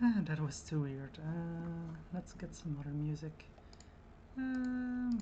Ah, that was too weird. Let's get some other music. Um,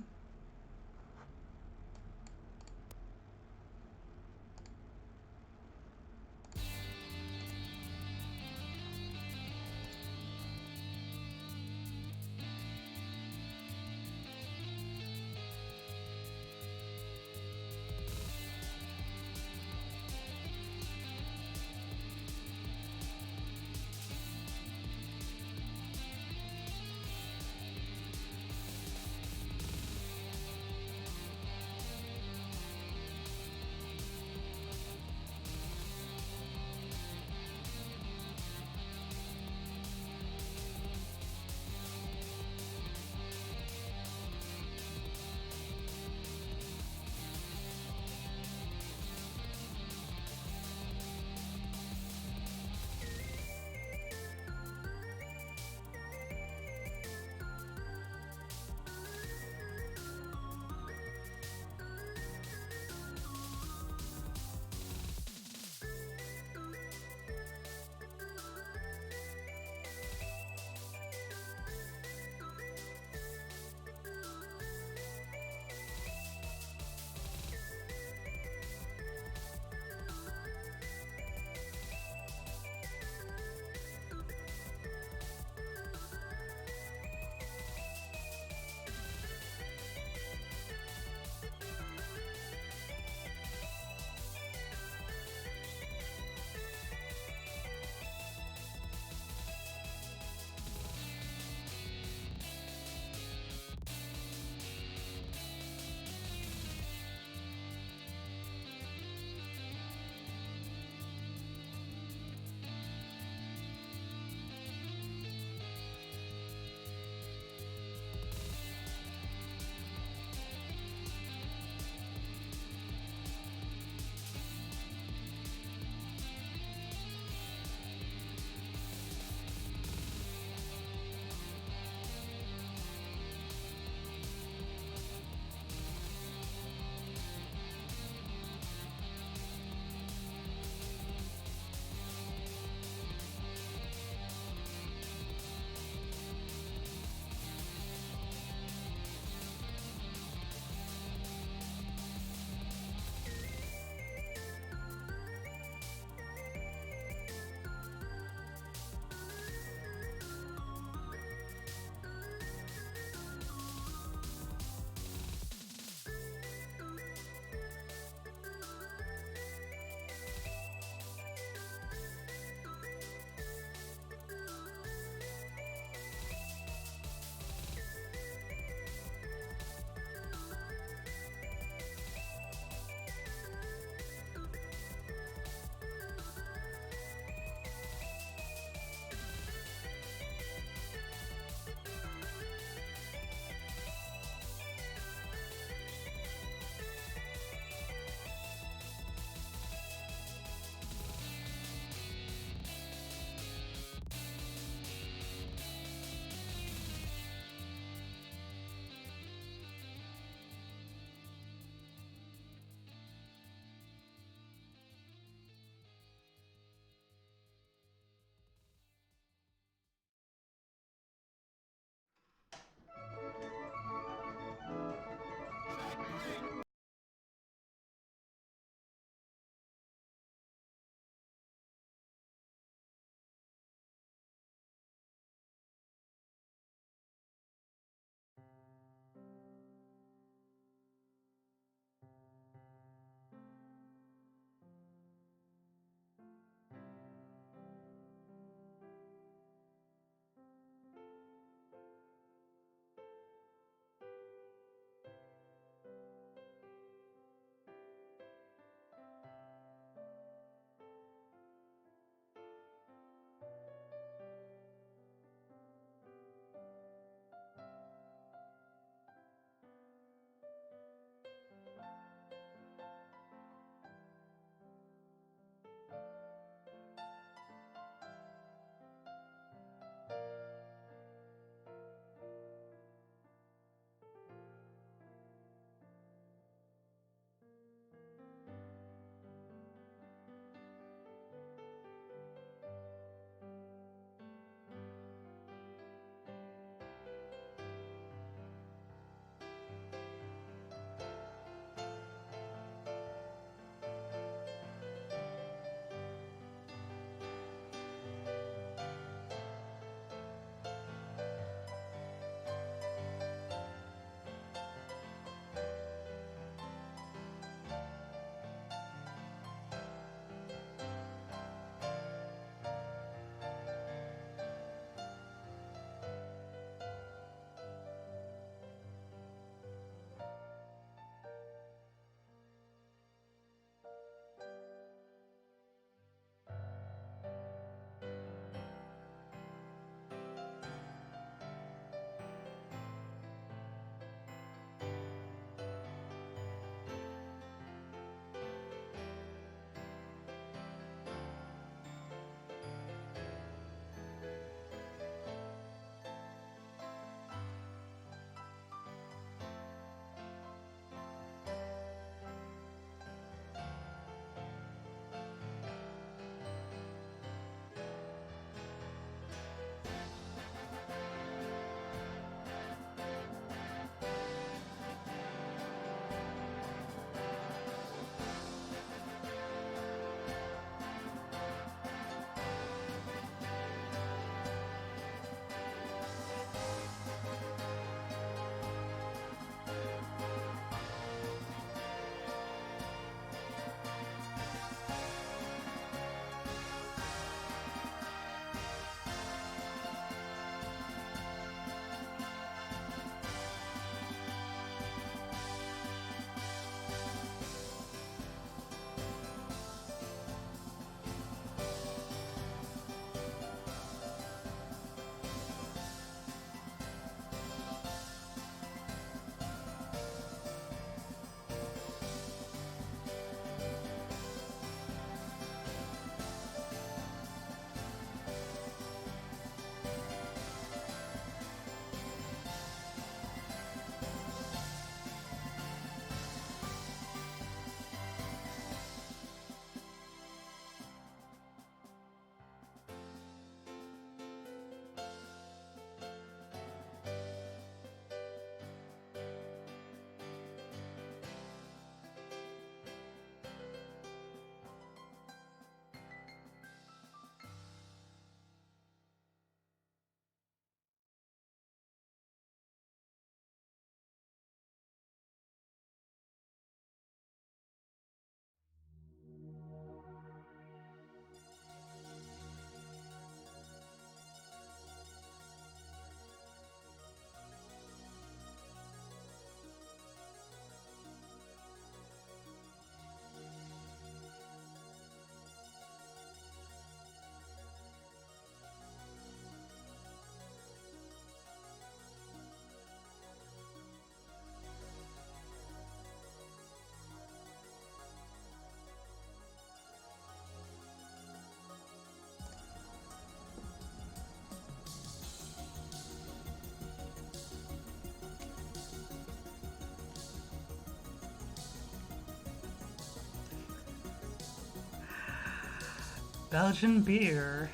Belgian beer.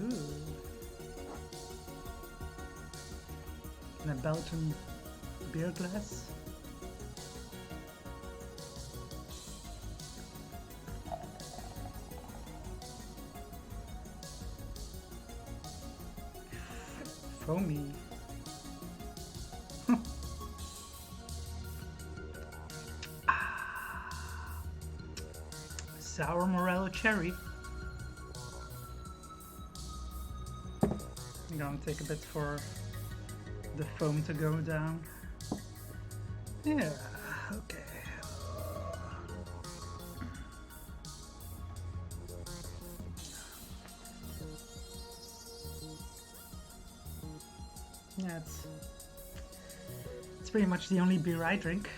Ooh. In a Belgian beer glass. Foamy. Sour Morello cherry. I'm gonna take a bit for the foam to go down. Yeah, okay. Yeah, it's pretty much the only beer I drink.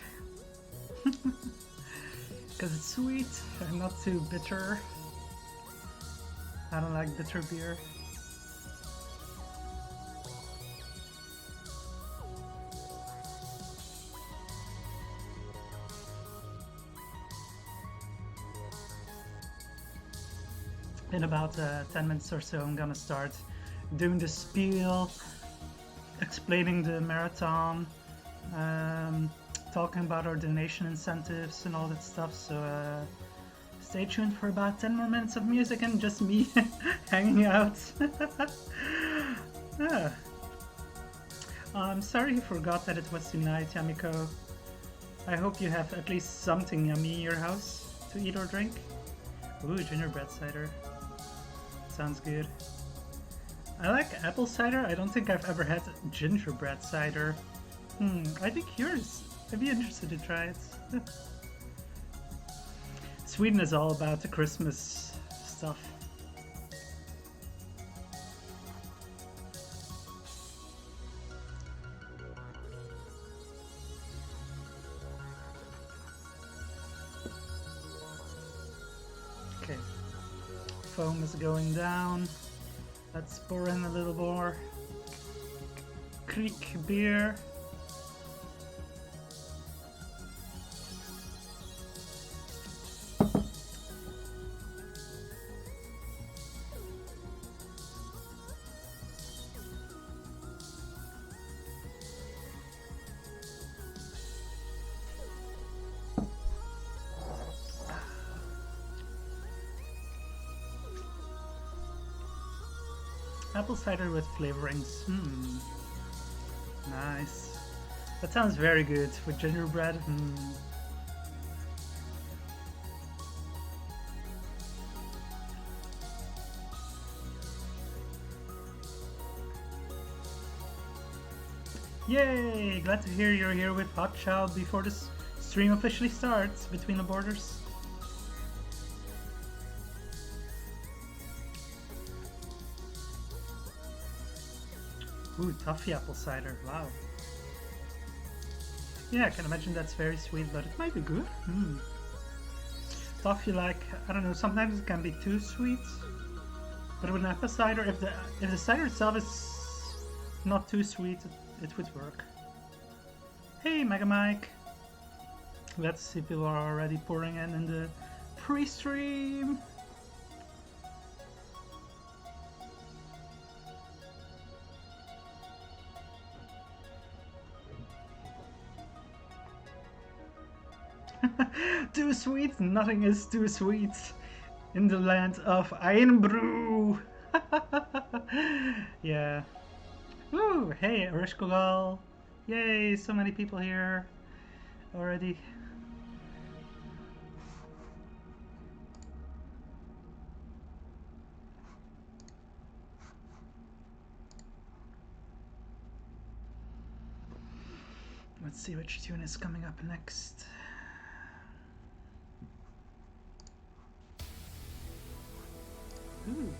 Because it's sweet and not too bitter. I don't like bitter beer. In about 10 minutes or so I'm gonna start doing the spiel, explaining the marathon, talking about our donation incentives and all that stuff, so stay tuned for about 10 more minutes of music and just me hanging out. Yeah. I'm sorry you forgot that it was tonight, Yamiko. I hope you have at least something yummy in your house to eat or drink. Ooh, gingerbread cider. Sounds good. I like apple cider. I don't think I've ever had gingerbread cider. I think yours. I'd be interested to try it. Sweden is all about the Christmas stuff. Okay. Foam is going down. Let's pour in a little more Kriek beer. Apple cider with flavorings. Nice. That sounds very good with gingerbread. Yay! Glad to hear you're here with Hot Chow before this stream officially starts. Between the Borders. Ooh, toffee apple cider, wow. Yeah, I can imagine that's very sweet, but it might be good. Toffee, like, I don't know, sometimes it can be too sweet. But with an apple cider, if the cider itself is not too sweet, it would work. Hey, Mega Mike! Let's see, people are already pouring in the pre-stream. Too sweet? Nothing is too sweet in the land of Irn Bru. Yeah. Ooh, hey, Rishkogal. Yay, so many people here already. Let's see which tune is coming up next. Ooh.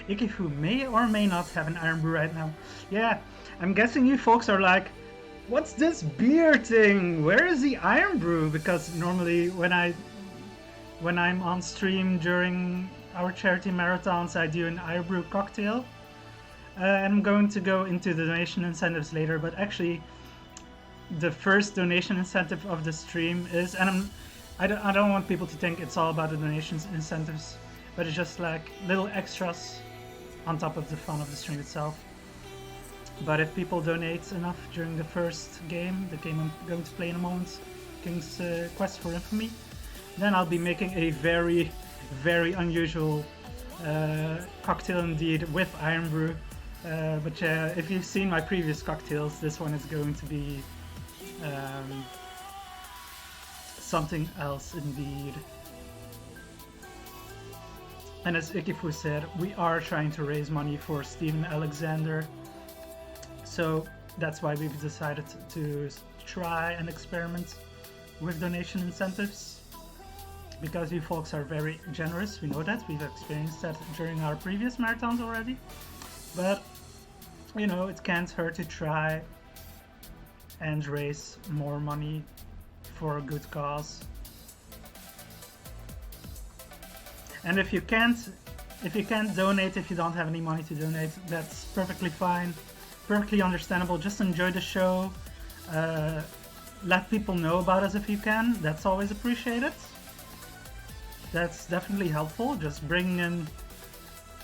Ikifu may or may not have an Irn Bru right now. Yeah, I'm guessing you folks are like, what's this beer thing? Where is the Irn Bru? Because normally when I'm on stream during our charity marathons, I do an Irn Bru cocktail. I'm going to go into the donation incentives later, but actually the first donation incentive of the stream is, and I don't want people to think it's all about the donations incentives, but it's just like little extras on top of the fun of the stream itself. But if people donate enough during the first game, the game I'm going to play in a moment, King's Quest for Infamy, then I'll be making a very, very unusual cocktail indeed with Irn Bru. But if you've seen my previous cocktails, this one is going to be something else indeed. And as Ikifu said, we are trying to raise money for Steven Alexander. So that's why we've decided to try and experiment with donation incentives. Because you folks are very generous, we know that. We've experienced that during our previous marathons already. But, you know, it can't hurt to try and raise more money for a good cause. And if you can't donate, if you don't have any money to donate, that's perfectly fine, perfectly understandable. Just enjoy the show. Let people know about us if you can. That's always appreciated. That's definitely helpful. Just bringing in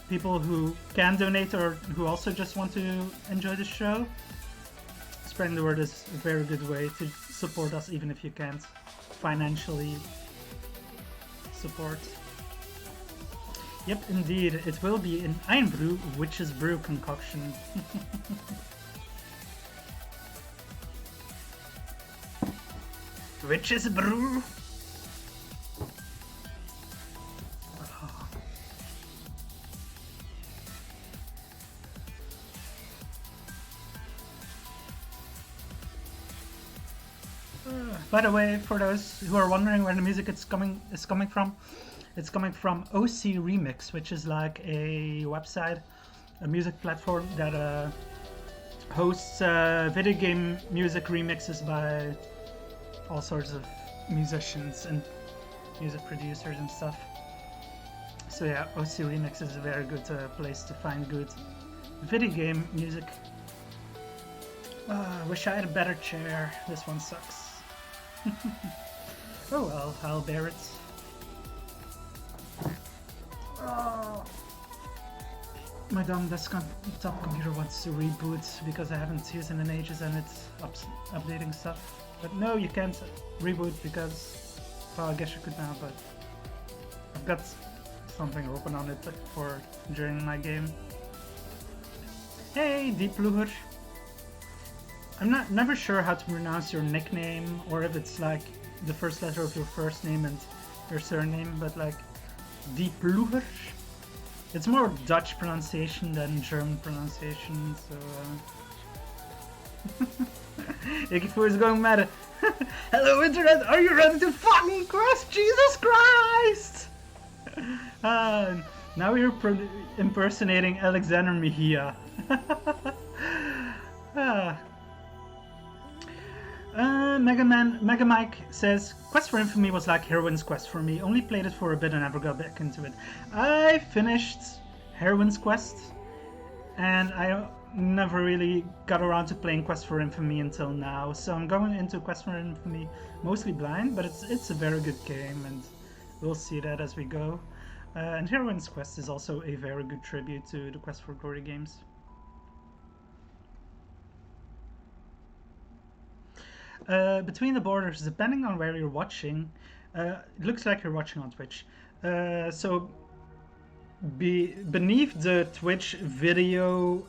people who can donate or who also just want to enjoy the show. Spreading the word is a very good way to support us, even if you can't financially support. Yep, indeed, it will be an Irn Bru Witch's Brew concoction. Witch's Brew! By the way, for those who are wondering where the music is coming from, it's coming from OC Remix, which is like a website, a music platform that hosts video game music remixes by all sorts of musicians and music producers and stuff. So yeah, OC Remix is a very good place to find good video game music. Wish I had a better chair. This one sucks. Oh well, I'll bear it. Oh. My dumb desktop computer wants to reboot because I haven't used it in ages and it's updating stuff. But no, you can't reboot because, well, I guess you could now, but I've got something open on it for during my game. Hey, Deep Luger. I'm never sure how to pronounce your nickname or if it's like the first letter of your first name and your surname, but like Deep Luger. It's more Dutch pronunciation than German pronunciation, so Ikifu is going mad. Hello internet, are you ready to fucking quest? Jesus Christ! Now you're impersonating Alexander Mejia. Mega Mike says, Quest for Infamy was like Heroine's Quest for me. Only played it for a bit and never got back into it. I finished Heroine's Quest, and I never really got around to playing Quest for Infamy until now. So I'm going into Quest for Infamy mostly blind, but it's a very good game, and we'll see that as we go. And Heroine's Quest is also a very good tribute to the Quest for Glory games. Between the borders, depending on where you're watching, it looks like you're watching on Twitch. So beneath the Twitch video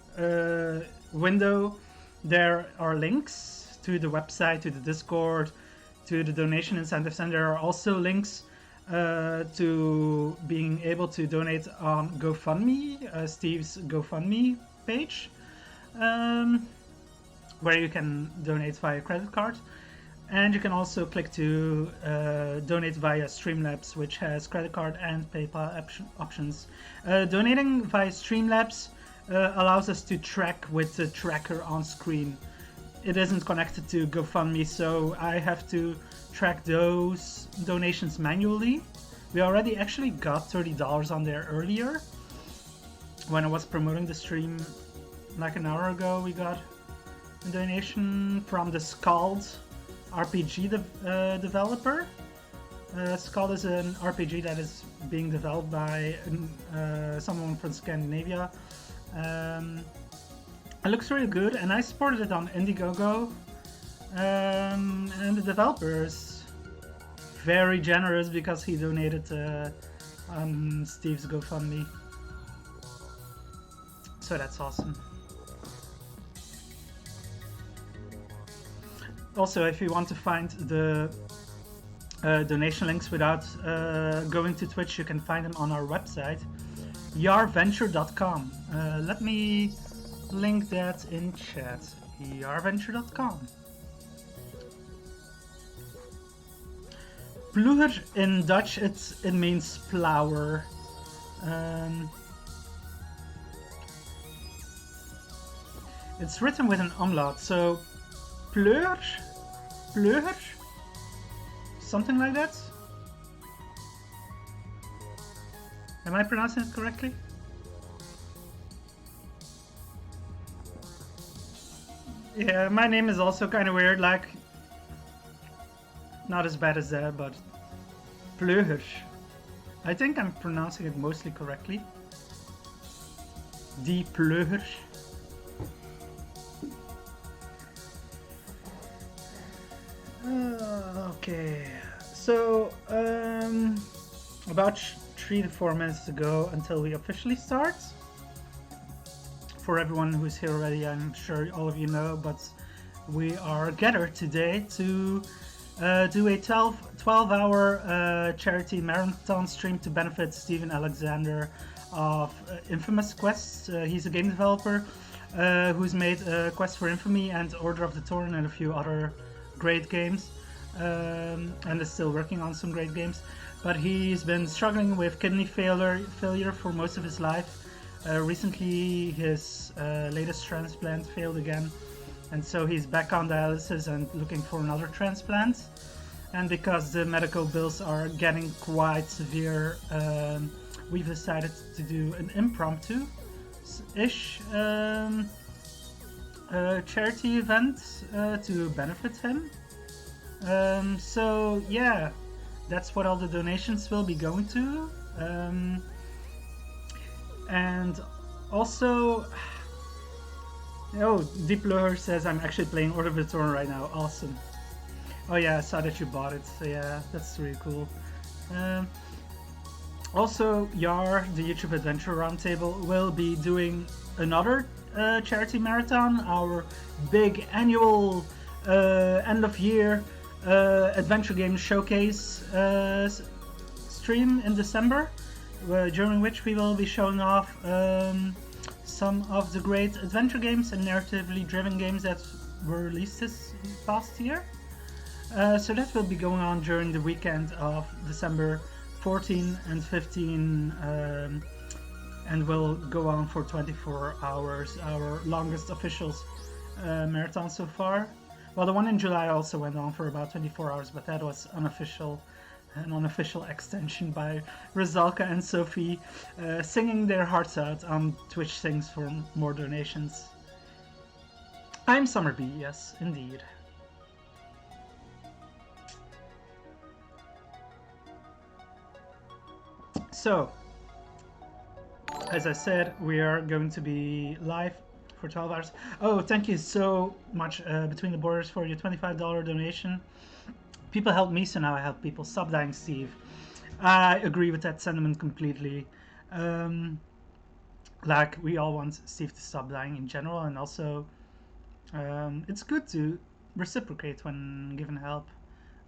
window, there are links to the website, to the Discord, to the donation incentives, and there are also links to being able to donate on GoFundMe, Steve's GoFundMe page. Where you can donate via credit card, and you can also click to donate via Streamlabs, which has credit card and PayPal options. Donating via Streamlabs allows us to track with the tracker on screen. It isn't connected to GoFundMe, so I have to track those donations manually. We already actually got $30 on there earlier when I was promoting the stream like an hour ago. We got donation from the Scald RPG developer. Skull is an RPG that is being developed by someone from Scandinavia. It looks really good, and I supported it on Indiegogo. And the developer is very generous because he donated on Steve's GoFundMe. So that's awesome. Also, if you want to find the donation links without going to Twitch, you can find them on our website, yarventure.com. Let me link that in chat. yarventure.com. Ploeger in Dutch, it means plower. It's written with an umlaut, so pleur, something like that. Am I pronouncing it correctly? Yeah, my name is also kind of weird, like not as bad as that, but Pleuger. I think I'm pronouncing it mostly correctly. Die Pleuger. Okay, so about 3 to 4 minutes to go until we officially start. For everyone who's here already, I'm sure all of you know, but we are gathered today to do a 12-hour charity marathon stream to benefit Steven Alexander of Infamous Quests. He's a game developer who's made Quest for Infamy and Order of the Torn and a few other great games, and is still working on some great games. But he's been struggling with kidney failure for most of his life. Recently, his latest transplant failed again, and so he's back on dialysis and looking for another transplant. And because the medical bills are getting quite severe, we've decided to do an impromptu-ish charity event to benefit him. So yeah, that's what all the donations will be going to. And also, oh, Deep Lure says I'm actually playing Order of the Torn right now. Awesome. Oh yeah, I saw that you bought it. So yeah, that's really cool. Also, Yar, the YouTube Adventure Roundtable, will be doing another charity marathon, our big annual end of year adventure game showcase stream in December, during which we will be showing off some of the great adventure games and narratively driven games that were released this past year. So that will be going on during the weekend of December 14 and 15, and will go on for 24 hours, our longest official marathon so far. Well, the one in July also went on for about 24 hours, but that was an unofficial extension by Rizalka and Sophie, singing their hearts out on Twitch Sings for more donations. I'm SummerB, yes, indeed. So, as I said, we are going to be live for 12 hours. Oh, thank you so much, Between the Borders, for your $25 donation. People help me, so now I help people. Stop dying, Steve. I agree with that sentiment completely. Like, we all want Steve to stop dying in general, and also it's good to reciprocate when given help.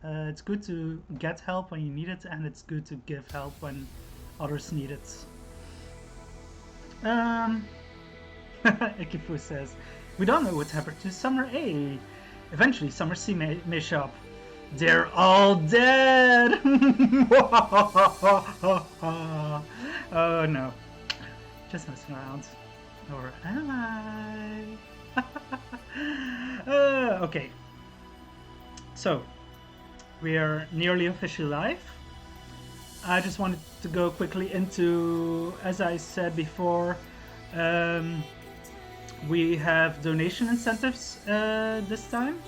It's good to get help when you need it, and it's good to give help when others need it. Ikifu says, we don't know what happened to Summer A. Eventually, Summer C may show up. They're all dead! Oh no. Just messing around. Or am I? Okay. So, we are nearly officially live. I just wanted to go quickly into, as I said before, we have donation incentives this time.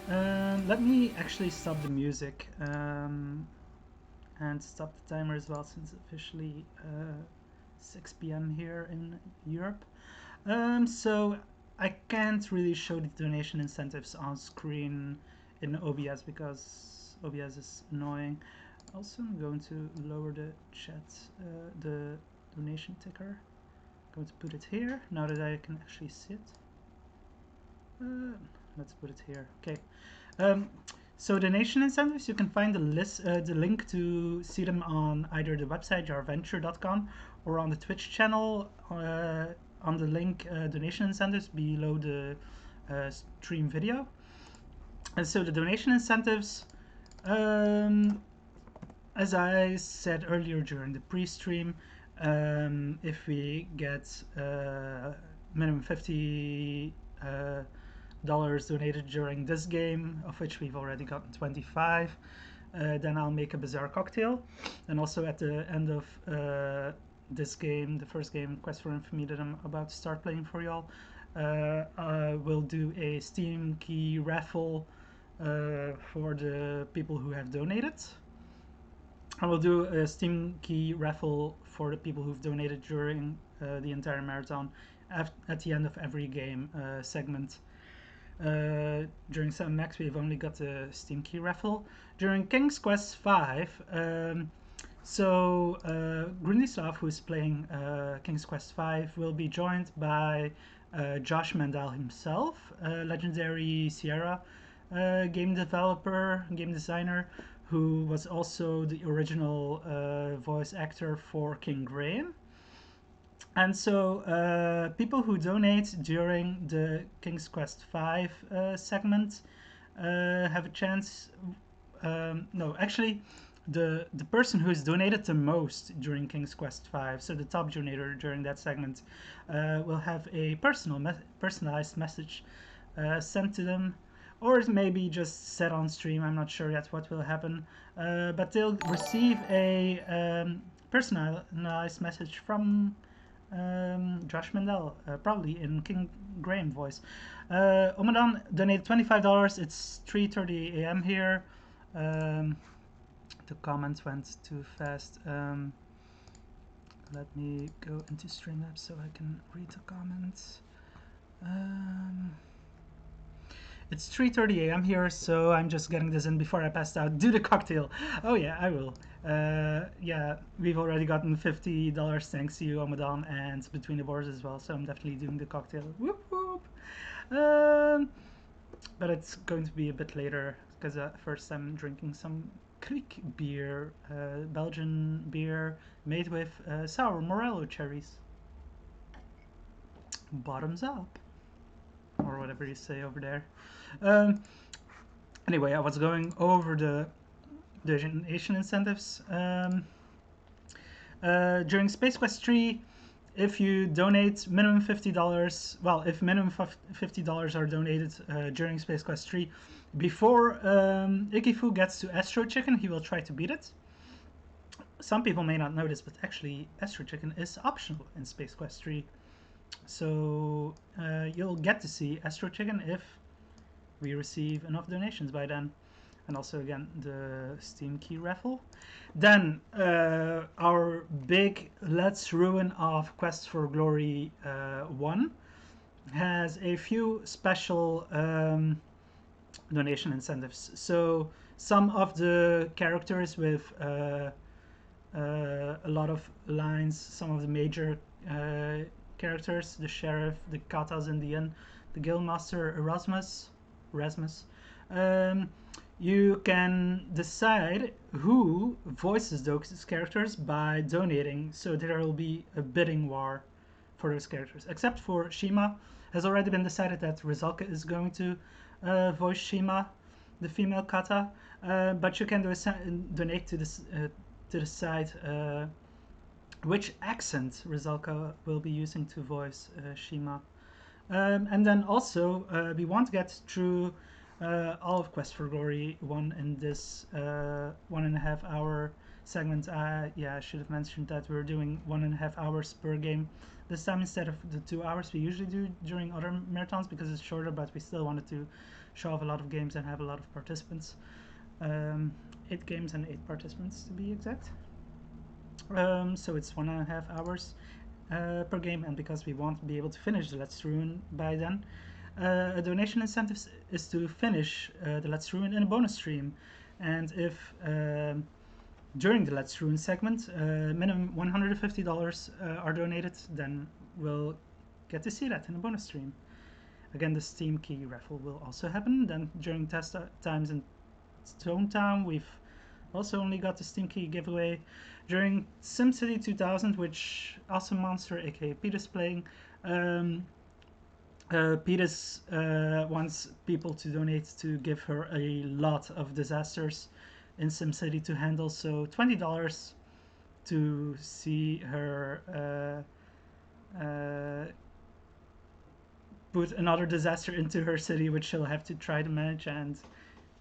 Let me actually stop the music and stop the timer as well, since it's officially 6 p.m. here in Europe. So I can't really show the donation incentives on screen in OBS because OBS is annoying. Also, I'm going to lower the chat, the donation ticker. I'm going to put it here now that I can actually see it. Let's put it here. Okay. So donation incentives, you can find the list, the link to see them on either the website jarventure.com or on the Twitch channel on the link donation incentives below the stream video. And so the donation incentives, as I said earlier during the pre-stream, if we get minimum 50 dollars donated during this game, of which we've already gotten 25, then I'll make a bizarre cocktail. And also at the end of this game, the first game, Quest for Infamy, that I'm about to start playing for y'all, we'll do a Steam key raffle for the people who have donated. And we'll do a Steam key raffle for the people who've donated during the entire marathon at the end of every game segment. During Seven Max, we've only got the Steam key raffle. During King's Quest V, Grundislav, who's playing King's Quest V, will be joined by Josh Mandel himself, legendary Sierra game developer, game designer, who was also the original voice actor for King Graham. And so people who donate during the King's Quest V segment have a chance. No, actually, the person who's donated the most during King's Quest V, so the top donator during that segment, will have a personalized message sent to them, or it may be just set on stream. I'm not sure yet what will happen, but they'll receive a personalized message from Josh Mandel, probably in King Graham voice. Omadan donated $25. It's 3:30 a.m. here. The comments went too fast. Let me go into Streamlabs so I can read the comments. It's 3:30 a.m. here, so I'm just getting this in before I passed out. Do the cocktail. Oh yeah, I will. Yeah, we've already gotten $50 thanks to you, Omadan, and Between the Boards as well, so I'm definitely doing the cocktail. Whoop whoop. But it's going to be a bit later, because first I'm drinking some Kriek beer, Belgian beer made with sour Morello cherries. Bottoms up. Or whatever you say over there. Anyway, I was going over the donation incentives. During Space Quest 3, if you donate minimum $50, well, if minimum $50 are donated during Space Quest 3, before Ikifu gets to Astro Chicken, he will try to beat it. Some people may not know this, but actually Astro Chicken is optional in Space Quest 3. So you'll get to see Astro Chicken if we receive enough donations by then. And also again the Steam key raffle. Then our big Let's Ruin of Quest for Glory 1 has a few special donation incentives. So some of the characters with a lot of lines, some of the major characters, the sheriff, the katas in the inn, the guildmaster Erasmus, you can decide who voices those characters by donating, so there will be a bidding war for those characters. Except for Shima, has already been decided that Rizalka is going to voice Shima, the female kata, but you can donate to this to decide which accent Rizalka will be using to voice Shima. And then also, we want to get through all of Quest for Glory 1 in this 1.5 hour segment. Yeah, I should have mentioned that we're doing 1.5 hours per game this time instead of the 2 hours we usually do during other marathons, because it's shorter, but we still wanted to show off a lot of games and have a lot of participants. 8 games and 8 participants to be exact. So it's 1.5 hours per game, and because we won't be able to finish the Let's Ruin by then, a donation incentive is to finish the Let's Ruin in a bonus stream. And if during the Let's Ruin segment minimum $150 are donated, then we'll get to see that in a bonus stream. Again, the Steam key raffle will also happen. Then during test times in Stone Town, we've also only got the Steam key giveaway. During SimCity 2000, which Awesome Monster, aka Pete, is playing, Pete wants people to donate to give her a lot of disasters in SimCity to handle. So $20 to see her put another disaster into her city, which she'll have to try to manage, and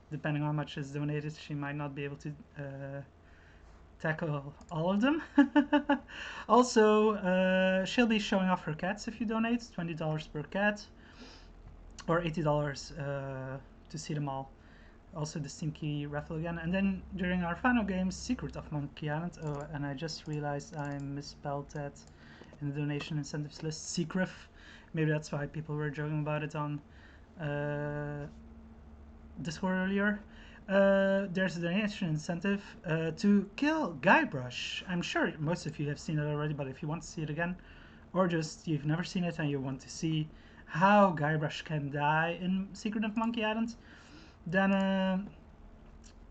depending on how much is donated, she might not be able to tackle all of them. Also, she'll be showing off her cats if you donate, $20 per cat, or $80 to see them all. Also the Steam key raffle again. And then during our final game, Secret of Monkey Island. Oh, and I just realized I misspelled that in the donation incentives list. Secret. Maybe that's why people were joking about it on Discord earlier. There's a donation incentive to kill Guybrush. I'm sure most of you have seen it already, but if you want to see it again, or just you've never seen it and you want to see how Guybrush can die in Secret of Monkey Island, then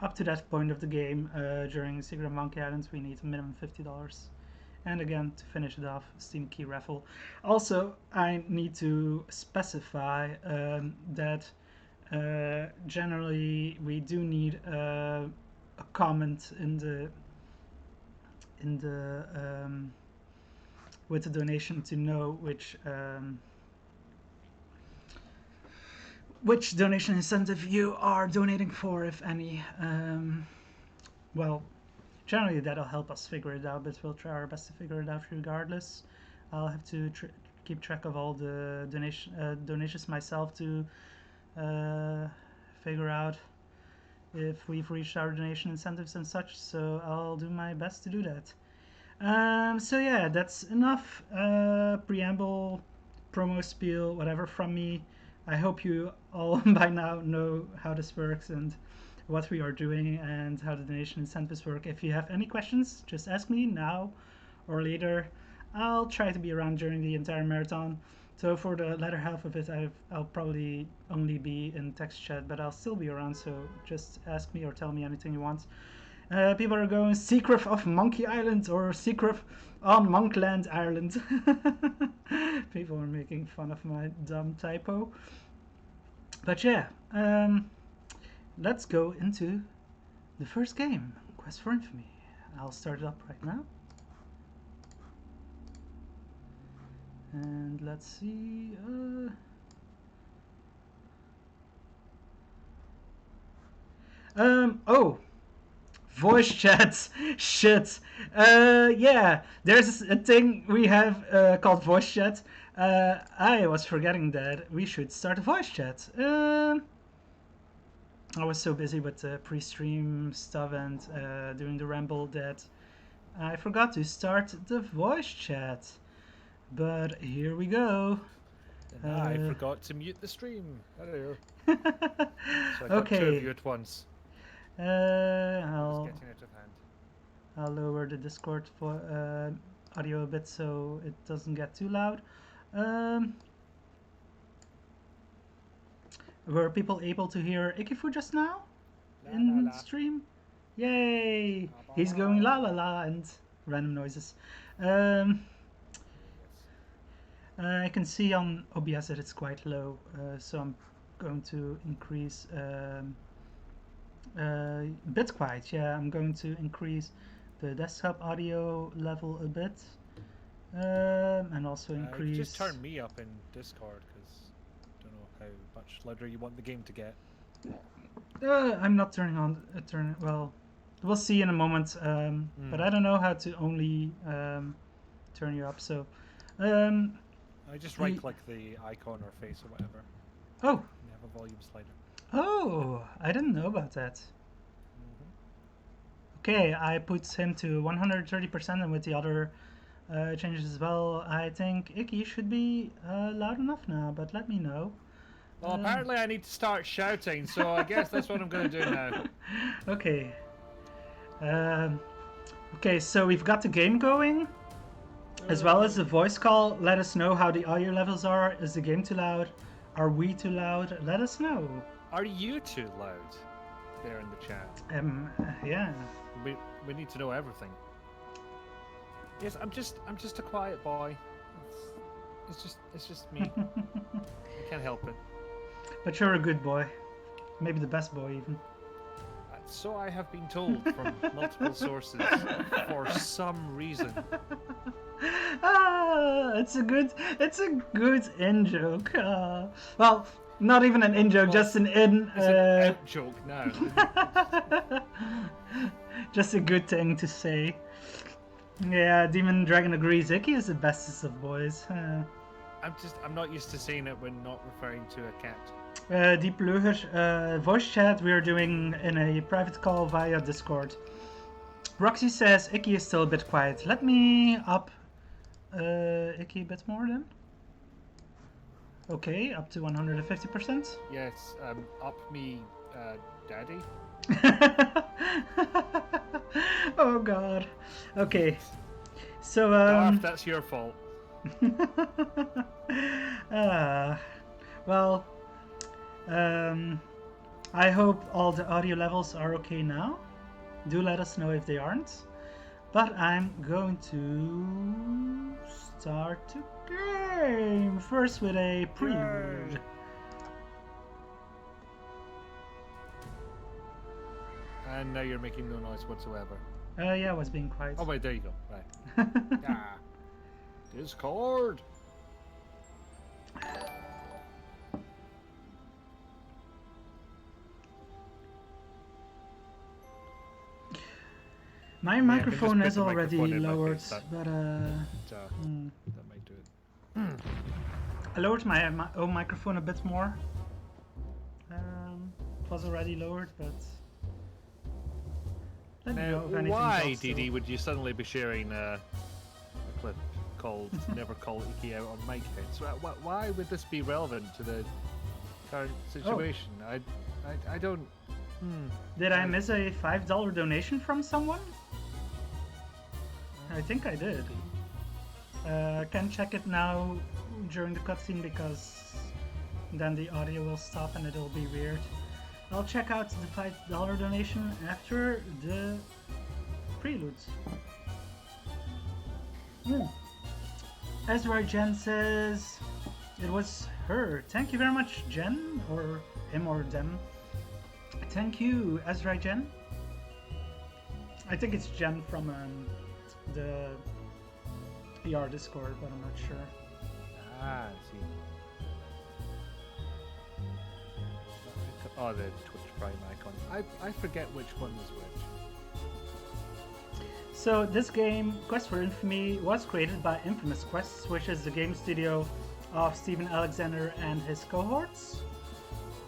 up to that point of the game, during Secret of Monkey Island, we need a minimum $50. And again, to finish it off, Steam key raffle. Also, I need to specify that generally we do need a comment in the with the donation to know which donation incentive you are donating for, if any. Well, generally that'll help us figure it out, but we'll try our best to figure it out regardless. I'll have to keep track of all the donations myself to figure out if we've reached our donation incentives and such, so I'll do my best to do that. So yeah, that's enough preamble, promo spiel, whatever from me. I hope you all by now know how this works and what we are doing and how the donation incentives work. If you have any questions, just ask me now or later. I'll try to be around during the entire marathon. So for the latter half of it, I'll probably only be in text chat, but I'll still be around, so just ask me or tell me anything you want. People are going Secret of Monkey Island or Secret on Monkland Ireland. People are making fun of my dumb typo. But yeah, let's go into the first game, Quest for Infamy. I'll start it up right now. And let's see. Oh, voice chats. Shit. Yeah, there's a thing we have called voice chat. I was forgetting that we should start a voice chat. I was so busy with the pre-stream stuff and doing the ramble that I forgot to start the voice chat. But here we go. And I forgot to mute the stream. Hello. So I got two of you at once. I'll It's getting out of hand. I'll lower the Discord for audio a bit so it doesn't get too loud. Were people able to hear Ikifu just now in stream? Yay! He's going la la la and random noises. I can see on OBS that it's quite low, so I'm going to increase bit quiet. Yeah, I'm going to increase the desktop audio level a bit, and also increase. Just turn me up in Discord because I don't know how much louder you want the game to get. I'm not turning on. Well, we'll see in a moment. But I don't know how to only turn you up. So. I just right-click the icon or face or whatever. Oh. You have a volume slider. Oh, I didn't know about that. Okay, I put him to 130% and with the other changes as well. I think Icky should be loud enough now, but let me know. Well, apparently I need to start shouting, so I guess that's what I'm going to do now. Okay. Um, okay, so we've got the game going, as well as the voice call. Let us know how the audio levels are. Is the game too loud? Are we too loud? Let us know. Are you too loud there in the chat? Yeah. We need to know everything. Yes, I'm just a quiet boy. It's just me. I can't help it. But you're a good boy. Maybe the best boy even. So I have been told from multiple sources for some reason. It's a good in joke. Well, not even an in joke, Well, just an in. It's an out joke now. Just a good thing to say. Yeah, Demon Dragon agrees. Icky is the bestest of boys. I'm not used to saying it when not referring to a cat. Deep Luger, voice chat we are doing in a private call via Discord. Roxy says Icky is still a bit quiet. Let me up Icky a bit more then. Okay, up to 150%. Yes, up me, daddy. Oh god. Okay. So Darth, that's your fault. Well, I hope all the audio levels are okay now. Do let us know if they aren't. But I'm going to start the game first with a prelude. And now you're making no noise whatsoever. Yeah, I was being quiet. Oh wait, there you go. Right. Yeah. Discord. My Yeah, microphone is the already microphone in my lowered, face, but that might do it. I lowered my own microphone a bit more. It was already lowered, but let me know if anything why, drops Didi, still. would you suddenly be sharing a clip called "Never Call Icky Out on Mic Hits"? Why would this be relevant to the current situation? I don't. Did I miss a $5 donation from someone? I think I did. Can check it now during the cutscene because then the audio will stop and it'll be weird. I'll check out the $5 donation after the preludes. Ezra Jen says it was her. Thank you very much, Jen, or him or them. Thank you, Ezra Jen. I think it's Jen from the PR Discord, but I'm not sure. Ah, I see. Oh, the Twitch Prime icon. I forget which one was which. So this game, Quest for Infamy, was created by Infamous Quests, which is the game studio of Steven Alexander and his cohorts.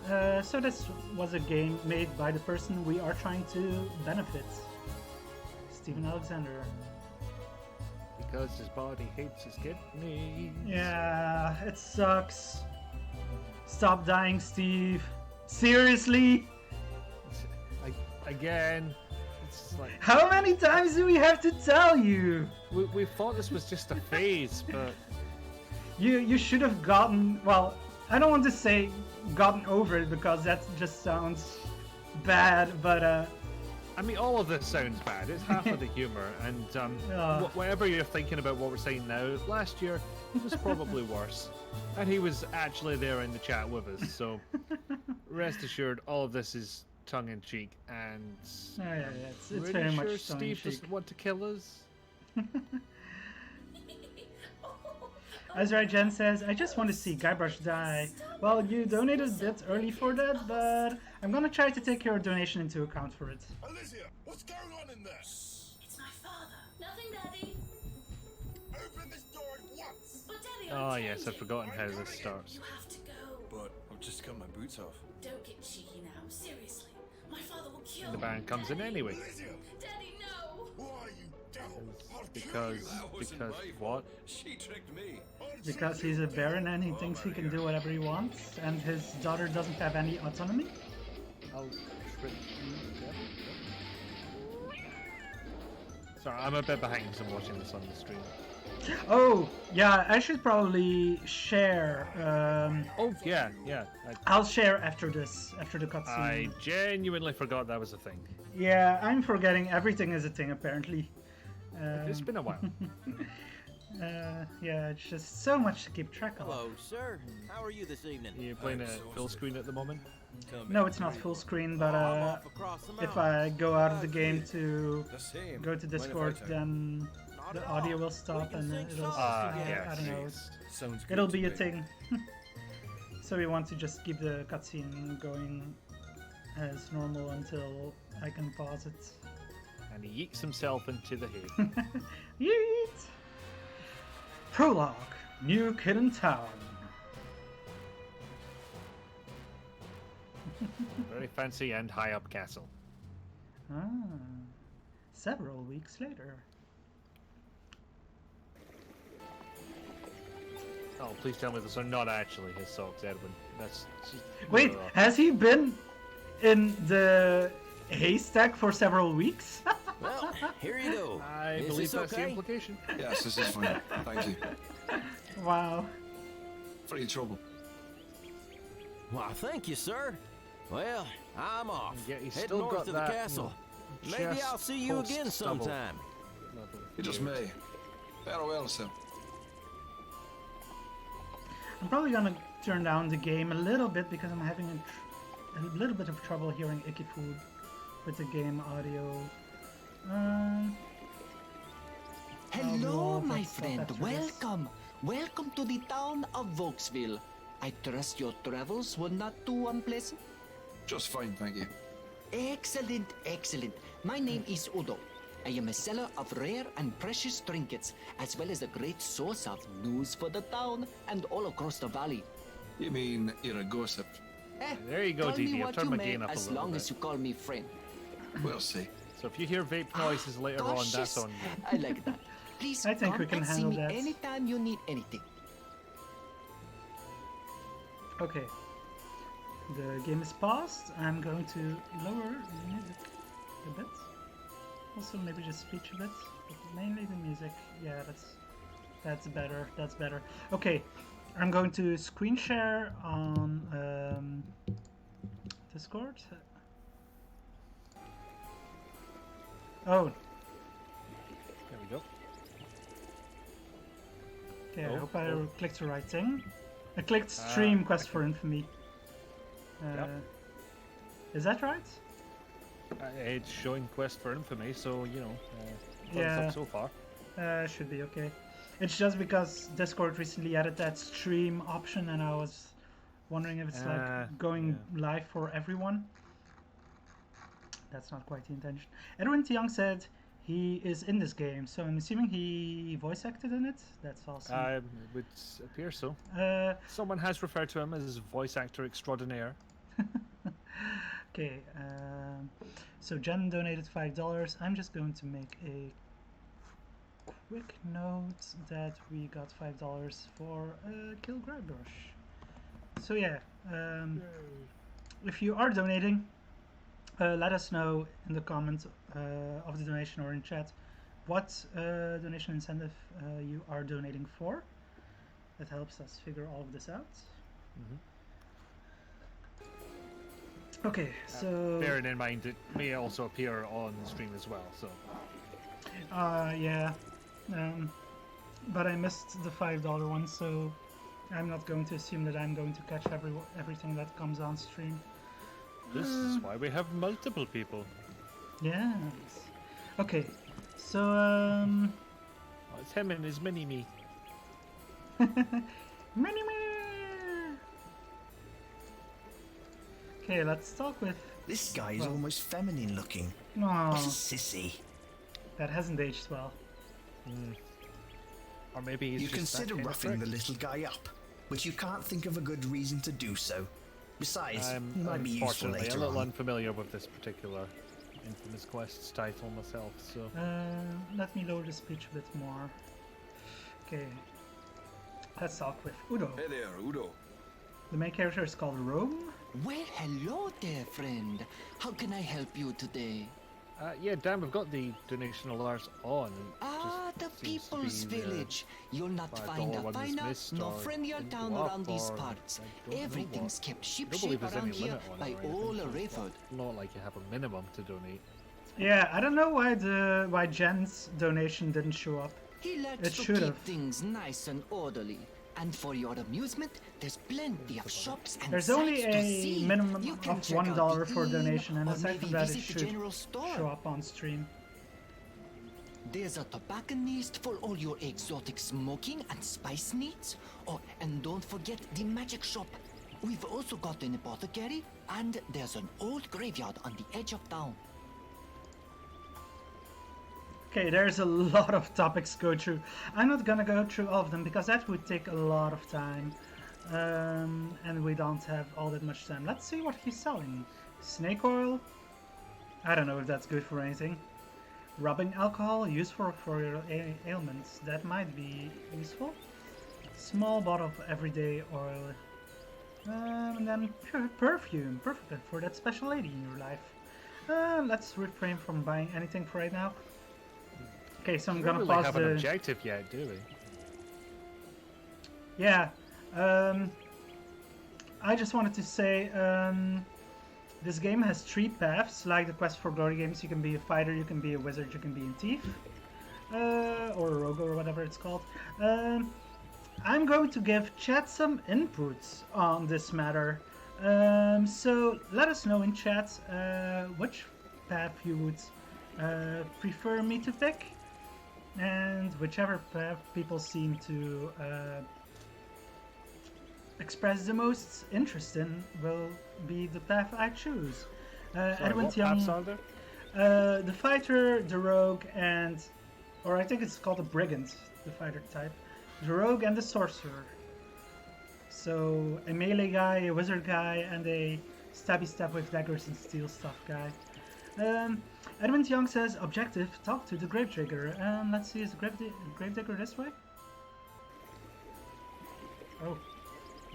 So this was a game made by the person we are trying to benefit, Steven Alexander. Because his body hates his kidneys. Yeah, it sucks. Stop dying, Steve. Seriously? Again. It's like How many times do we have to tell you? we thought this was just a phase, but You should have gotten, well, I don't want to say gotten over it because that just sounds bad, but I mean, all of this sounds bad. It's half of the humor, and whatever you're thinking about what we're saying now, last year it was probably worse, and he was actually there in the chat with us. So rest assured, all of this is tongue in cheek, and yeah, it's pretty very sure much Steve doesn't want to kill us. Azrai Jen says, I just want to see Guybrush die. Well, you donated a bit early for that, but I'm gonna try to take your donation into account for it. Alicia, what's going on in there? It's my father. Nothing, Daddy. Open this door at once. But Daddy, Oh yes, I've forgotten how this starts. You have to go. But I've just got my boots off. Don't get cheeky now. Seriously. My father will kill The Baron comes in anyway. Daddy, no! Why, you devil? I'll kill Because you. That wasn't because my what? fault. She tricked me. Because he's a baron and he thinks he can do whatever he wants, and his daughter doesn't have any autonomy. I'll trick you. Sorry, I'm a bit behind because I'm watching this on the stream. Oh, yeah, I should probably share. Oh yeah. I'll share after this, after the I cutscene. genuinely forgot that was a thing. Yeah, I'm forgetting everything is a thing apparently. It's been a while. Yeah, it's just so much to keep track of. Hello, sir. How are you this evening? You're playing it full screen at the moment. No, it's not full screen, but I'm off across the if mountains. I go out of the game to The same. go to Mind if I Discord, type? then Not the at audio all. will stop We can and sing it'll. songs yeah, I don't know. Sounds good It'll to be a me. thing. So we want to just keep the cutscene going as normal until I can pause it. And he yeets himself into the hay. Yeet! Prologue. New Kid in Town. Very fancy and high up castle. Ah. Several weeks later. Oh, please tell me those are not actually his socks, Edwin. That's just... Wait, Ugh. has he been in the haystack for several weeks? Well, here you go. I Is believe this that's the okay? implication. Yes, this is fine. Thank you. Wow. For your trouble. Why, thank you, sir. Well, I'm off. Yeah, he's Head still north got to that, the castle. you know, Maybe chest I'll see you again post-stubble. sometime. You just may. Farewell, sir. I'm probably gonna turn down the game a little bit because I'm having a little bit of trouble hearing Icky Food with the game audio. Hello, I'll my stop friend. after this. Welcome. Welcome to the town of Vokesville. I trust your travels were not too unpleasant. Just fine, thank you. Excellent, excellent. My name is Udo. I am a seller of rare and precious trinkets, as well as a great source of news for the town and all across the valley. You mean you're a gossip? There you go, call me DD. I've what turned you my may, gain up a as little long bit. as you call me friend. We'll see. So if you hear vape noises later on, that's Cautious. on you. I like that. Please I think come we can and see handle me that. anytime you need anything. Okay. The game is paused. I'm going to lower the music a bit. Also maybe just speech a bit, but mainly the music. Yeah, that's better. That's better. Okay, I'm going to screen share on Discord. Oh, There we go. okay. I Oh, hope I oh. clicked the right thing. I clicked stream quest for Infamy. Yep. Is that right? It's showing quest for Infamy, so you know, thumbs Yeah. up so far. Should be okay. It's just because Discord recently added that stream option, and I was wondering if it's like going live for everyone. That's not quite the intention. Edwin Young said he is in this game, so I'm assuming he voice acted in it. That's awesome. It would appear so. Uh, Someone has referred to him as voice actor extraordinaire. okay, so Jen donated $5. I'm just going to make a quick note that we got $5 for Kill Guybrush. So yeah, if you are donating, let us know in the comments of the donation or in chat what donation incentive you are donating for. That helps us figure all of this out. Okay, so Bearing in mind it may also appear on the stream as well, so yeah, but I missed the $5 one, so I'm not going to assume that I'm going to catch everything that comes on stream. this is why we have multiple people. Yes. Okay, so Oh, it's him and his mini-me. many. Okay, let's talk with. This guy is Well- almost feminine looking. No, What a sissy. that hasn't aged well. Or maybe he's You just consider that kind of roughing prick. the little guy up, but you can't think of a good reason to do so. Besides, I'm it might be useful unfortunately a later little on. unfamiliar with this particular Infamous Quest's title myself, so... Let me lower the speech a bit more. Okay. Let's talk with Udo. Hey there, Udo. The main character is called Rome. Well, hello there, friend. How can I help you today? Yeah, Dan, we've got the donation alerts on. Ah, the Just seems to People's be the Village. You'll not $5 find a one is finer missed nor or friendlier didn't town go up around these or parts. I don't know Everything's what. kept I don't ship-shape believe there's around any here limit on by it or anything, all so a it's Rayford. not like you have a minimum to donate. Yeah, I don't know why Jen's donation didn't show up. He likes It to should keep have. things nice and orderly. And for your amusement, there's plenty of shops and There's sights only to a see. minimum You can of check out $1 the for inn, donation, and or aside from maybe that, it visit the should general store. show up on stream. There's a tobacconist for all your exotic smoking and spice needs. Oh, and don't forget the magic shop. We've also got an apothecary, and there's an old graveyard on the edge of town. Okay, there's a lot of topics to go through. I'm not gonna go through all of them because that would take a lot of time. And we don't have all that much time. Let's see what he's selling. Snake oil? I don't know if that's good for anything. Rubbing alcohol, useful for your ailments. That might be useful. Small bottle of everyday oil. And then perfume. Perfect for that special lady in your life. Let's refrain from buying anything for right now. Okay, so I'm We gonna don't really pause have the... an objective yet, do we? Yeah, I just wanted to say, this game has 3 paths, like the Quest for Glory games. You can be a fighter, you can be a wizard, you can be a thief, or a rogue, or whatever it's called. I'm going to give chat some inputs on this matter. So let us know in chat which path you would prefer me to pick, and whichever path people seem to express the most interest in will be the path I choose. Sorry, Edwin what Young, paths are there? the fighter, the rogue, or I think it's called a brigand, the fighter type. The rogue and the sorcerer. So a melee guy, a wizard guy, and a stabby stab with daggers and steel stuff guy. Edmund Young says, objective, talk to the Gravedigger. Let's see, is the Gravedigger this way? Oh,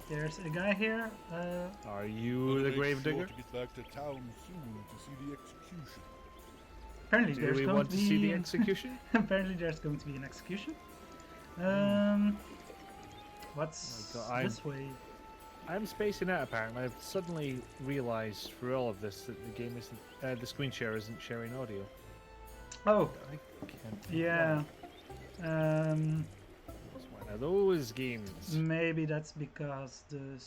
there's a guy here. Are you the Gravedigger? To get back to town soon to see the execution. Apparently Do there's we going want to to be... see the execution? Apparently there's going to be an execution. What's Oh my God, this way? I'm spacing out apparently. I've suddenly realised through all of this that the game isn't, the screen share isn't sharing audio. Oh, I can't. yeah. It's one of those games. Maybe that's because the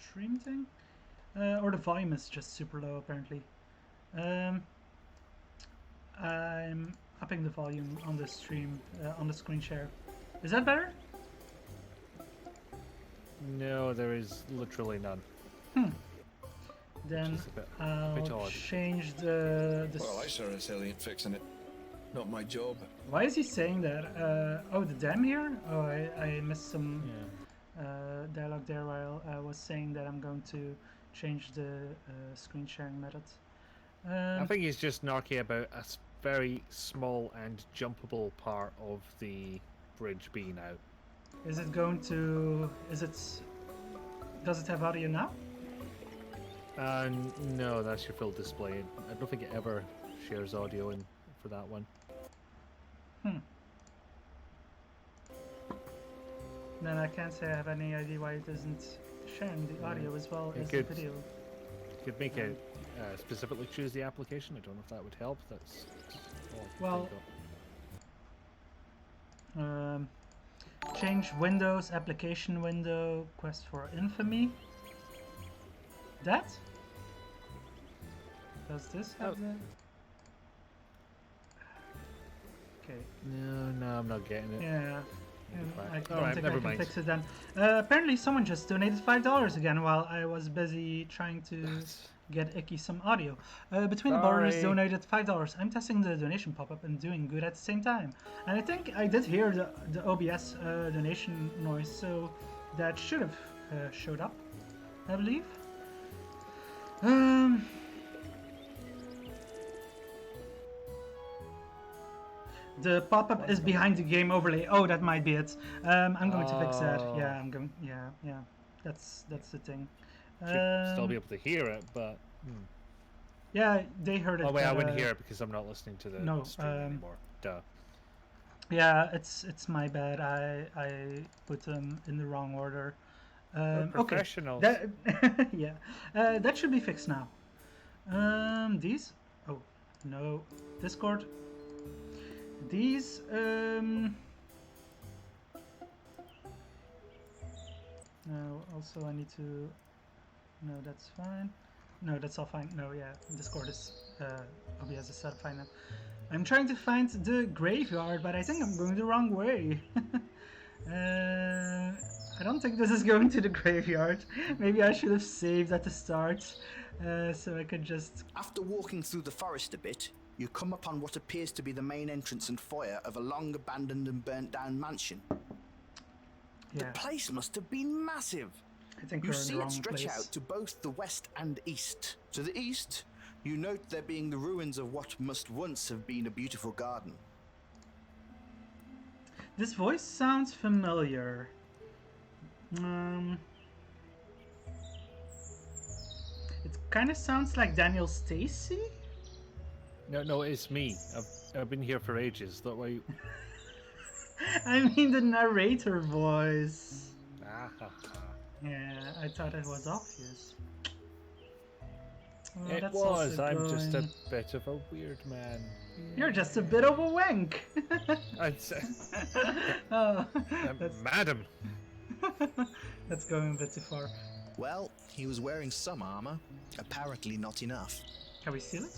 stream thing? Or the volume is just super low apparently. I'm upping the volume on the stream, on the screen share. Is that better? No, there is literally none. Then Which is a bit I'll odd. change the Well, I sure as hell ain't fixing it. Not my job. Why is he saying that? Oh, the dam here? Oh, I missed some dialogue there while I was saying that I'm going to change the screen sharing method. I think he's just narky about a very small and jumpable part of the bridge being out. Is it going to... Does it have audio now? No, that's your full display. I don't think it ever shares audio in for that one. Then I can't say I have any idea why it isn't sharing the audio as well as the video. You could make it specifically choose the application. I don't know if that would help. That's Well, change Windows, application window, quest for Infamy. That? Does this have the... Okay. No, I'm not getting it. Yeah. I don't Alright, think never I can mind. fix it then. Apparently someone just donated $5 again while I was busy trying to get Icky some audio. Between the Borders Sorry. donated $5. I'm testing the donation pop-up and doing good at the same time. And I think I did hear the OBS donation noise, so that should have showed up, I believe. The pop-up is behind the game overlay. Oh, that might be it. I'm going to fix that. Oh. Yeah, I'm going. Yeah, yeah. That's the thing. Should still be able to hear it, but. Yeah, they heard it. Oh wait, I wouldn't hear it because I'm not listening to the no, stream anymore. Duh. Yeah, it's my bad. I put them in the wrong order. We're professionals. Okay. Yeah, that should be fixed now. These. Oh no, Discord. These. No. Also, I need to. No, that's fine. No, that's all fine. No, yeah, Discord is OBS is set fine now. I'm trying to find the graveyard, but I think I'm going the wrong way. I don't think this is going to the graveyard. Maybe I should have saved at the start, so I could just... After walking through the forest a bit, you come upon what appears to be the main entrance and foyer of a long abandoned and burnt down mansion. Yeah. The place must have been massive. I think You we're in see the it wrong stretch place. out to both the west and east. To the east, you note there being the ruins of what must once have been a beautiful garden. This voice sounds familiar. It kind of sounds like Daniel Stacy. No, it's me. I've been here for ages. That way. I mean the narrator voice. Ah, ha, ha. Yeah, I thought it was obvious. Oh, It that's was. also I'm just a going- bit of a weird man. You're just a bit of a wank. I'd say. Oh, that's, Madam. that's going a bit too far. Well, he was wearing some armor, apparently not enough. Can we steal it?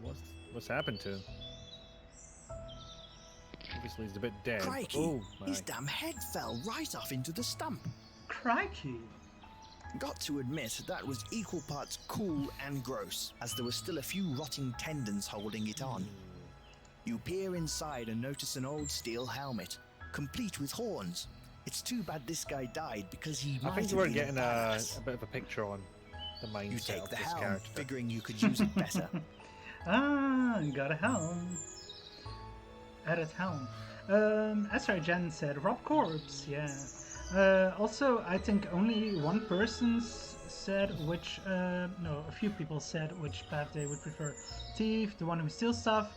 Well, what's happened to him? Obviously, he's a bit dead. Crikey, Oh, my. his damn head fell right off into the stump. Crikey. Got to admit, that was equal parts cool and gross, as there were still a few rotting tendons holding it on. You peer inside and notice an old steel helmet, complete with horns. It's too bad this guy died because he I might think have we're been getting a badass. bit of a picture on the mindset You take of the this helm, character. figuring you could use it better. Ah, got a helm. Added helm. As Jen said, Rob Corpse, yeah. Also, I think only one person said which, no, a few people said which path they would prefer. Thief, the one who steals stuff,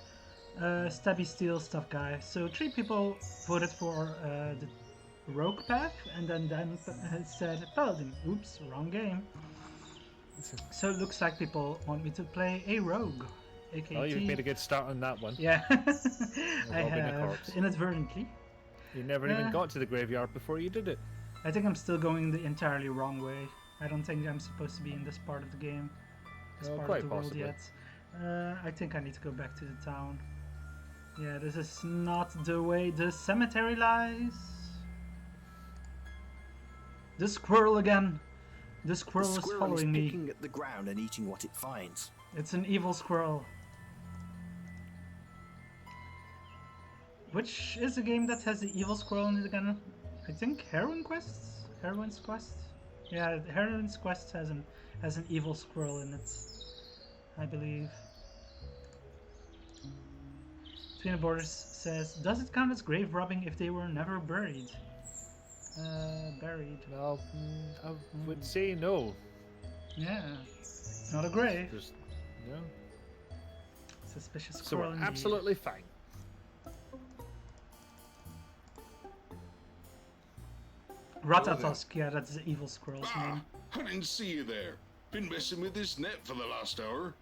Stabby steals stuff guy. So 3 people voted for the rogue path, and then Dan said Paladin. Oops, wrong game. So it looks like people want me to play a rogue. AKT. Oh, you've made a good start on that one. Yeah, I robbing a have corpse. inadvertently. You never even got to the graveyard before you did it. I think I'm still going the entirely wrong way. I don't think I'm supposed to be in this part of the game, this Oh, part quite of the possibly. world yet. I think I need to go back to the town. Yeah, this is not the way the cemetery lies. The squirrel again. The squirrel is squirrel following me. picking at the ground and eating what it finds. It's an evil squirrel. Which is a game that has the evil squirrel in it again? I think Heroine Quest? Heroine's Quest? Yeah, Heroine's Quest has an evil squirrel in it, I believe. Between the Borders says, does it count as grave robbing if they were never buried? Buried. Well, I would say no. Yeah, it's not a grave. There's no. Suspicious So squirrel we're indeed. absolutely fine. Ratatosk, yeah, that's the evil squirrel's name. I didn't see you there. Been messing with this net for the last hour.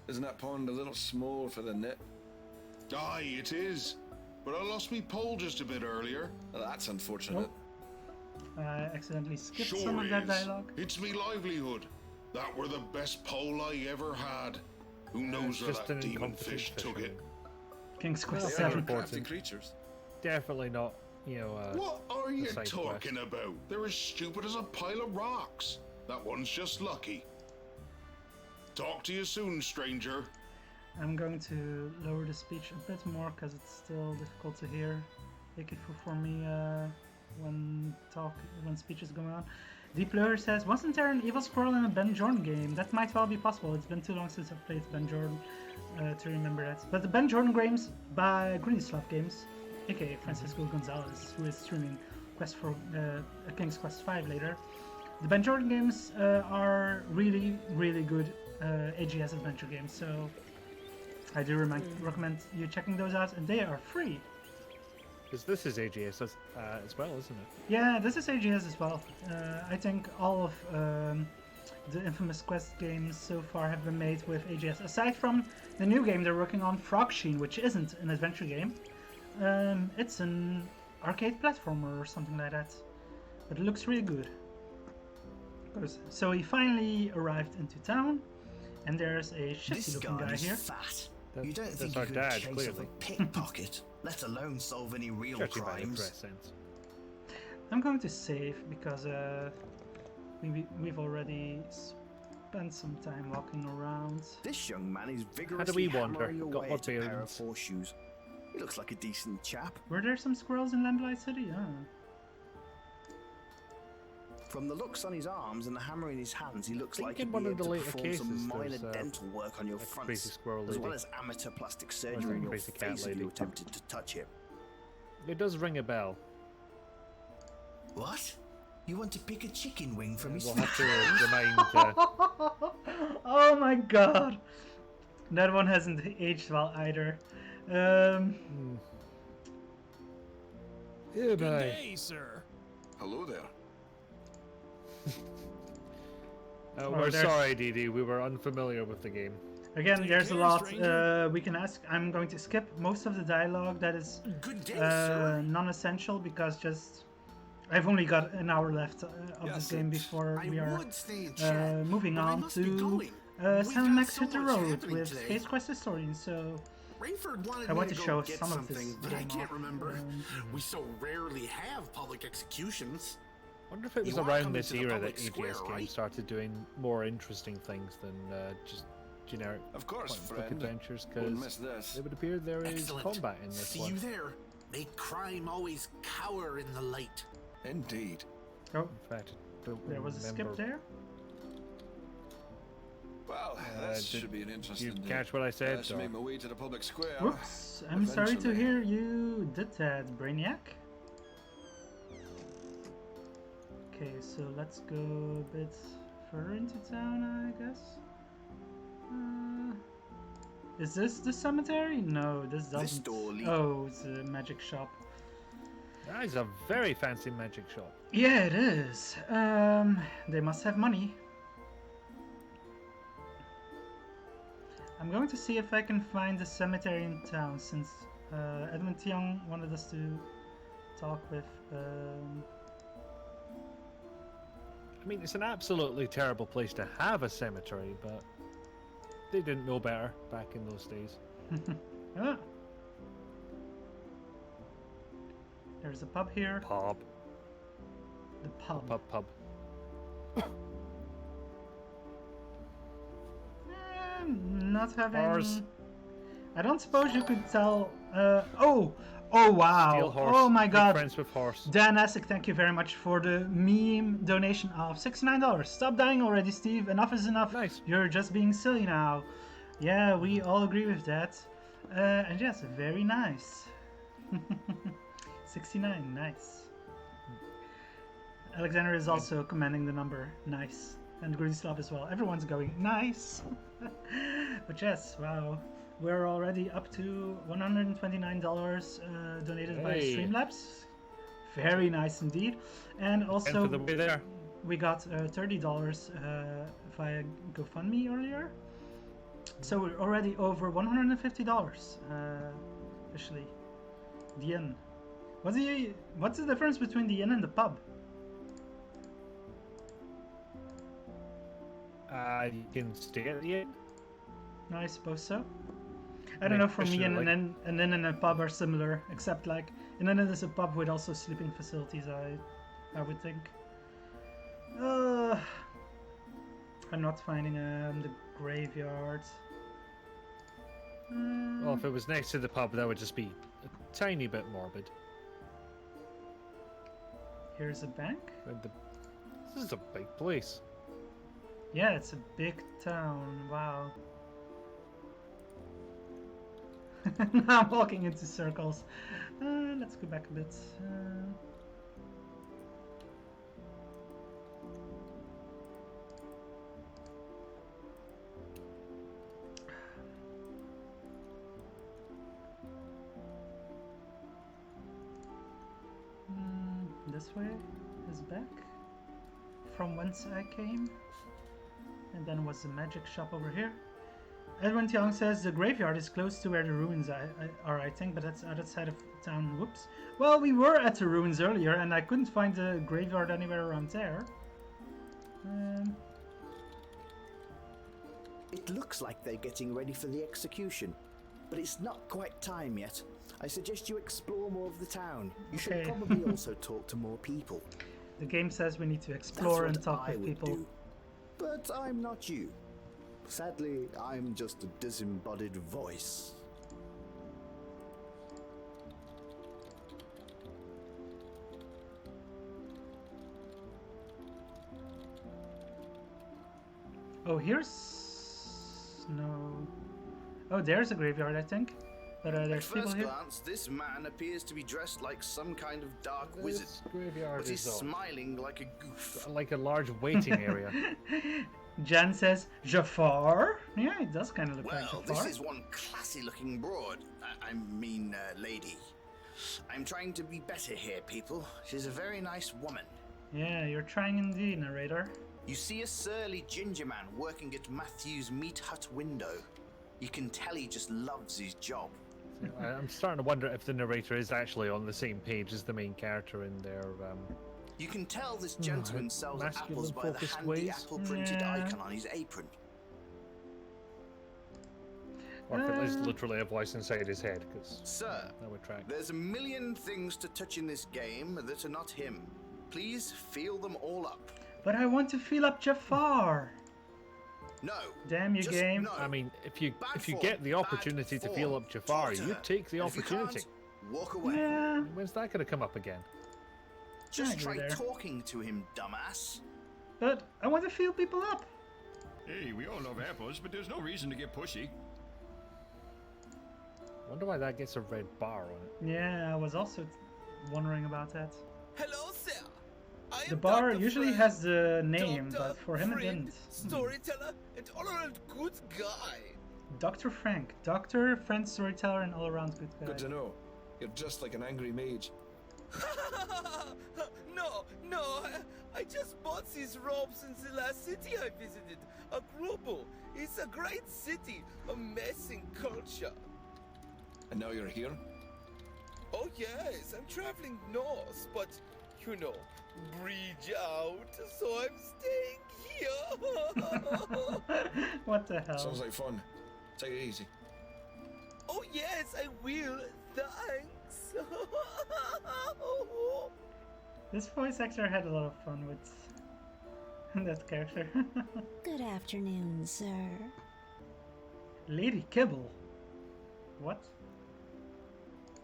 Isn't that pond a little small for the net? Aye, it is. But I lost me pole just a bit earlier. Well, that's unfortunate. I accidentally skipped Sure some of that is. dialogue. It's me livelihood. That were the best pole I ever had. Who knows where just that an demon incompetent fish took fisherman. it? King's Quest Yeah, 7. report. Crafty creatures. Definitely not, you know, What are you side talking about? They're as stupid as a pile of rocks. That one's just lucky. Talk to you soon, stranger. I'm going to lower the speech a bit more because it's still difficult to hear. Make it for me when speech is going on. Deep Lure says, wasn't there an evil squirrel in a Ben Jordan game? That might well be possible. It's been too long since I've played Ben Jordan to remember that. But the Ben Jordan games by Greensloth Games, aka Francisco Gonzalez, who is streaming Quest for King's Quest 5 later. The Ben Jordan games are really, really good AGS adventure games, so I do recommend you checking those out, and they are free. Because this is AGS as well, isn't it? Yeah, this is AGS as well. I think all of the infamous Quest games so far have been made with AGS. Aside from the new game they're working on, Frog Sheen, which isn't an adventure game. It's an arcade platformer or something like that. But it looks really good. So he finally arrived into town, and there's a shifty-looking guy here. Fat. That, You don't that's think our you could dad, chase clearly. off a pickpocket, let alone solve any real Judging by the crimes? dress sense. I'm going to save because we've already spent some time walking around. This young man is How do vigorously we wander? hammering Got away odd at a pair of bearings. horseshoes. He looks like a decent chap. Were there some squirrels in Lamplight City? Ah. From the looks on his arms and the hammer in his hands, he looks I like think he'd in be one of able the to later perform some cases, minor there's, dental work on your a crazy fronts, squirrel as lady. well as amateur plastic a surgery on your crazy cat face if lady. you attempted to touch him. It does ring a bell. What? You want to pick a chicken wing from his We'll have feet? to remind. Oh my god! That one hasn't aged well either. Yeah, Good boy. day, sir. Hello there. We're there's- sorry, Dee. We were unfamiliar with the game. Again, Take there's a care, lot stranger. we can ask. I'm going to skip most of the dialogue that is Good day, sir. non-essential because I've only got an hour left of Yes, this game before I we are would stay and chat, moving but I on must be to going. We've Sam got Max so Hit the much Road happening with today. Space Quest Historian. So Rainford wanted I want me to to show go get some of this something, but I game can't off. remember. We so rarely have public executions. I wonder if it was You are around coming this to the era that public AGS square, games right? started doing more interesting things than just generic Of course, point-and-click friend. adventures, Wouldn't because miss this. it would appear there is Excellent. combat in this See one. you there. Make crime always cower in the light. Indeed. oh, In fact, I don't there was a skip remember. there. Well, this should be an interesting you day. catch what I said, Should or- make my way to the public square. Whoops! I'm sorry to Eventually. hear you did that, Brainiac. Okay, so let's go a bit further into town, I guess. Is this the cemetery? No, this doesn't. This door leads- Oh, it's a magic shop. That is a very fancy magic shop. Yeah, it is. They must have money. I'm going to see if I can find the cemetery in town, since Edmund Young wanted us to talk with. I mean, it's an absolutely terrible place to have a cemetery, but they didn't know better back in those days. Ah. There's a pub here. Pub. The pub. Pub. Not having. Bars. I don't suppose you could tell. Oh wow! Steel horse. Oh my Big God! Friends with horse. Dan Essek, thank you very much for the meme donation of $69. Stop dying already, Steve. Enough is enough. Nice. You're just being silly now. Yeah, we all agree with that. And yes, very nice. 69, nice. Alexander is also commending the number, nice. And Greenslav as well. Everyone's going, nice. But yes, wow. We're already up to $129 donated by Hey. Streamlabs. Very nice indeed. And And also, for the way there. we got $30 via GoFundMe earlier. So we're already over $150 officially. The inn. What's the difference between the inn and the pub? You can stay at the inn. No, I suppose so. I don't know. For me, an inn and a pub are similar, except like an inn is a pub with also sleeping facilities. I would think. I'm not finding the graveyard. Well, if it was next to the pub, that would just be a tiny bit morbid. Here's a bank. With the This is a big place. Yeah, it's a big town. Wow. Now I'm walking into circles. Let's go back a bit. This way is back from whence I came, and then was the magic shop over here. Edwin Tiang says the graveyard is close to where the ruins are, I think, but that's the other side of town. Whoops. Well, we were at the ruins earlier, and I couldn't find the graveyard anywhere around there. It looks like they're getting ready for the execution, but it's not quite time yet. I suggest you explore more of the town. You should probably also talk to more people. The game says we need to explore and talk with people. Do. But I'm not you. Sadly, I'm just a disembodied voice. Oh, here's... no... Oh, there's a graveyard, I think. But there's people here. At first glance, this man appears to be dressed like some kind of dark wizard. Graveyard but he's is smiling like a goof. like a large waiting area. Jan says, Jafar? Yeah, it does kind of look like Well, Jafar. this is one classy-looking broad. Lady. I'm trying to be better here, people. She's a very nice woman. Yeah, you're trying indeed, narrator. You see a surly ginger man working at Matthew's meat hut window. You can tell he just loves his job. I'm starting to wonder if the narrator is actually on the same page as the main character in their. You can tell this gentleman sells apples by the handy ways. apple-printed icon on his apron. Or if it is literally a voice inside his head, because Sir, that would track. there's a million things to touch in this game that are not him. Please feel them all up. But I want to feel up Jafar. No. Damn you, game. No. I mean, if you get the opportunity to feel up Jafar, you take the opportunity. Walk away. Yeah. When's that going to come up again? Just try there. talking to him, dumbass. But I want to feel people up. Hey, we all love apples, but there's no reason to get pushy. Wonder why that gets a red bar on it. Yeah, I was also wondering about that. Hello, sir. I The am bar Dr. usually Friend, has the name, doctor, but for him it friend, didn't. Storyteller and all-around good guy. Dr. Frank. Doctor, friend, storyteller, and all-around good guy. Good to know. You're just like an angry mage. No, I just bought these robes in the last city I visited, Agrubo. It's a great city, amazing culture. And now you're here? Oh yes, I'm traveling north, but you know, breathe out, so I'm staying here. What the hell? Sounds like fun. Take it easy. Oh yes, I will. Thanks. This voice actor had a lot of fun with that character. Good afternoon, sir. Lady Kibble. What?